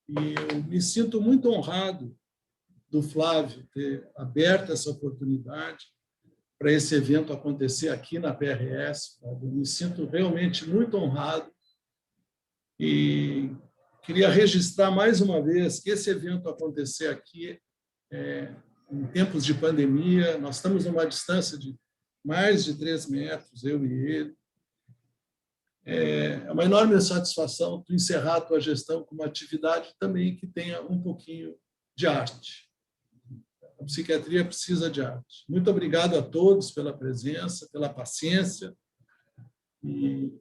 E eu me sinto muito honrado do Flávio ter aberto essa oportunidade para esse evento acontecer aqui na PRS. Eu me sinto realmente muito honrado e queria registrar mais uma vez que esse evento acontecer aqui em tempos de pandemia. Nós estamos numa distância de mais de 3 metros, eu e ele. É uma enorme satisfação tu encerrar a tua gestão com uma atividade também que tenha um pouquinho de arte. A psiquiatria precisa de arte. Muito obrigado a todos pela presença, pela paciência. E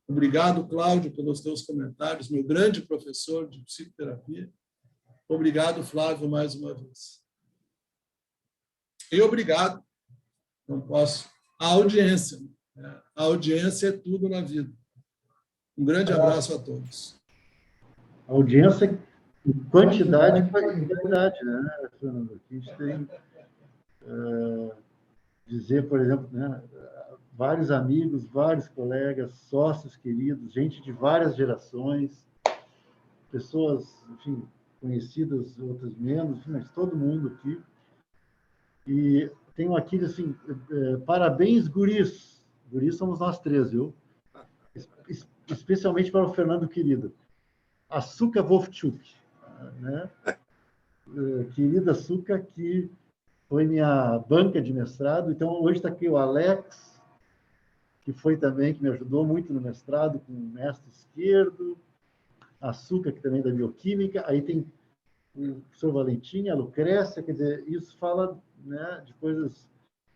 obrigado, Cláudio, pelos teus comentários, meu grande professor de psicoterapia. Obrigado, Flávio, mais uma vez. E obrigado, não posso, à audiência. A audiência é tudo na vida. Um grande abraço a todos. A audiência em quantidade e qualidade, né, Fernando? A gente tem dizer, por exemplo, né, vários amigos, vários colegas, sócios queridos, gente de várias gerações, pessoas, enfim, conhecidas, outras menos, mas todo mundo aqui. E tenho aqui, assim, parabéns, guris. Guris somos nós 3, viu? Especialmente para o Fernando querido. Açúcar Wolfchuk, né? Querida Açúcar, que foi minha banca de mestrado. Então, hoje está aqui o Alex, que foi também, que me ajudou muito no mestrado, com o mestre esquerdo. Açúcar, que também é da bioquímica. Aí tem o professor Valentim, a Lucrécia, quer dizer, isso fala, né, de coisas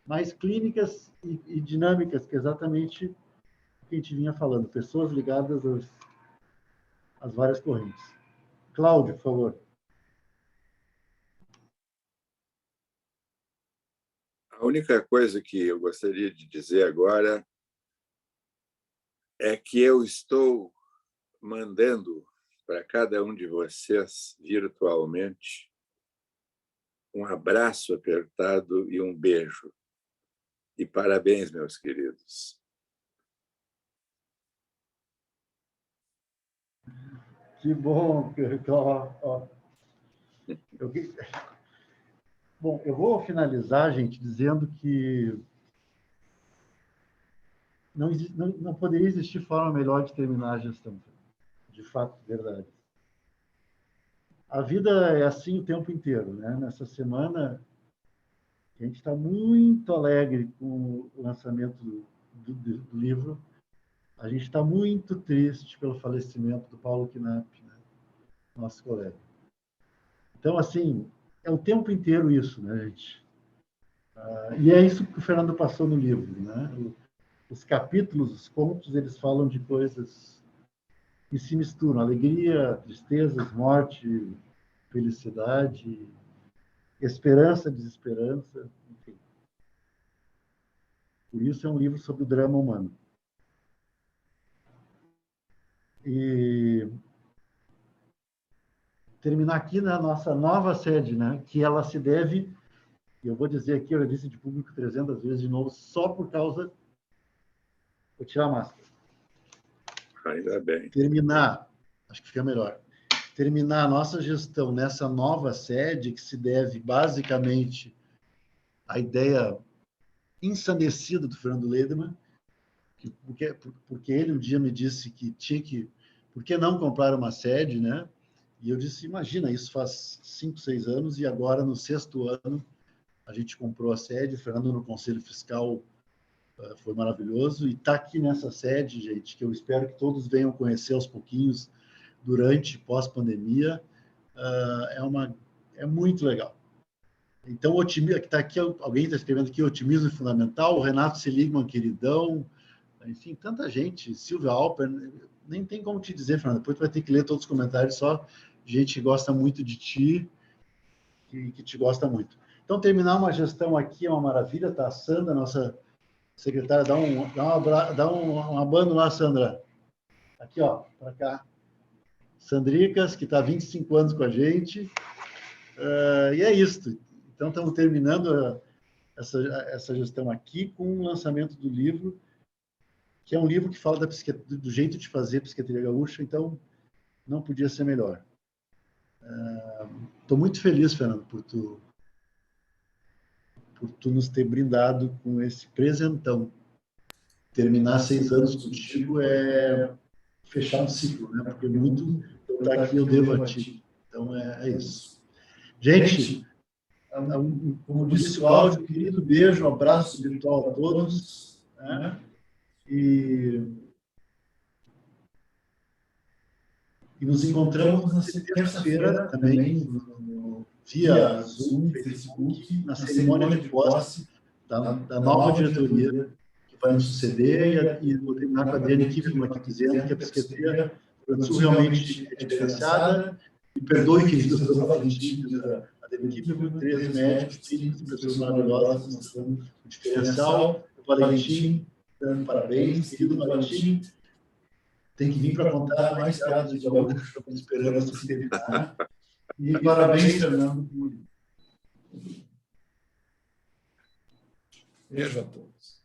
mais clínicas e dinâmicas, que é exatamente o que a gente vinha falando, pessoas ligadas às várias correntes. Cláudio, por favor. A única coisa que eu gostaria de dizer agora é que eu estou mandando para cada um de vocês, virtualmente, um abraço apertado e um beijo. E parabéns, meus queridos. Que bom, Bom, eu vou finalizar, gente, dizendo que não poderia existir forma melhor de terminar a gestão. De fato, verdade. A vida é assim o tempo inteiro, né? Nessa semana, a gente está muito alegre com o lançamento do livro. A gente está muito triste pelo falecimento do Paulo Knapp, né? Nosso colega. Então, assim, é o tempo inteiro isso, né, gente? E é isso que o Fernando passou no livro, né? Os capítulos, os contos, eles falam de coisas que se misturam. Alegria, tristezas, morte, felicidade, esperança, desesperança, enfim. Por isso é um livro sobre o drama humano. E terminar aqui na nossa nova sede, né? Que ela se deve, e eu vou dizer aqui, eu disse de público 300 vezes de novo, só por causa... Vou tirar a máscara. Ainda bem. Terminar, acho que fica melhor. terminar a nossa gestão nessa nova sede, que se deve basicamente à ideia ensandecida do Fernando Lederman, porque ele um dia me disse que tinha que... Por que não comprar uma sede, né? E eu disse, imagina, isso faz 5, 6 anos, e agora, no 6º ano, a gente comprou a sede. O Fernando, no Conselho Fiscal, foi maravilhoso. E está aqui nessa sede, gente, que eu espero que todos venham conhecer aos pouquinhos, durante e pós-pandemia. É muito legal. Então, otimismo, que está aqui, alguém está escrevendo aqui, otimismo fundamental. O Renato Seligman, queridão. Enfim, tanta gente. Silvia Alper, nem tem como te dizer, Fernando. Depois tu vai ter que ler todos os comentários, só gente que gosta muito de ti, que te gosta muito. Então, terminar uma gestão aqui é uma maravilha, tá? A Sandra, nossa secretária, dá um abano lá, Sandra. Aqui, ó, para cá. Sandricas, que está há 25 anos com a gente. E é isso. Então, estamos terminando essa gestão aqui com o lançamento do livro, que é um livro que fala do jeito de fazer psiquiatria gaúcha, então não podia ser melhor. Estou muito feliz, Fernando, por tu nos ter brindado com esse presentão. Terminar 6 anos contigo é fechar um ciclo, né? Porque muito está aqui eu devo a ti. Então, é isso. Gente, como disse o Cláudio, querido beijo, um abraço virtual a todos, né? E nos encontramos na terça-feira também, via Zoom, Facebook, na cerimônia de posse da nova diretoria que vai nos suceder, e vou terminar com a Adriane Kiffman aqui dizendo que a psiquiatria do Sul realmente é diferenciada. E perdoe que os meus valentinhos, a Adriane Kiffman, 3 médicos, 30 pessoas maravilhosas, mostrando o diferencial. O Valentim, dando parabéns, querido Valentim. Tem que vir para contar mais piadas de gaúcho, estamos esperando você terminar. E parabéns, Fernando. Beijo a todos.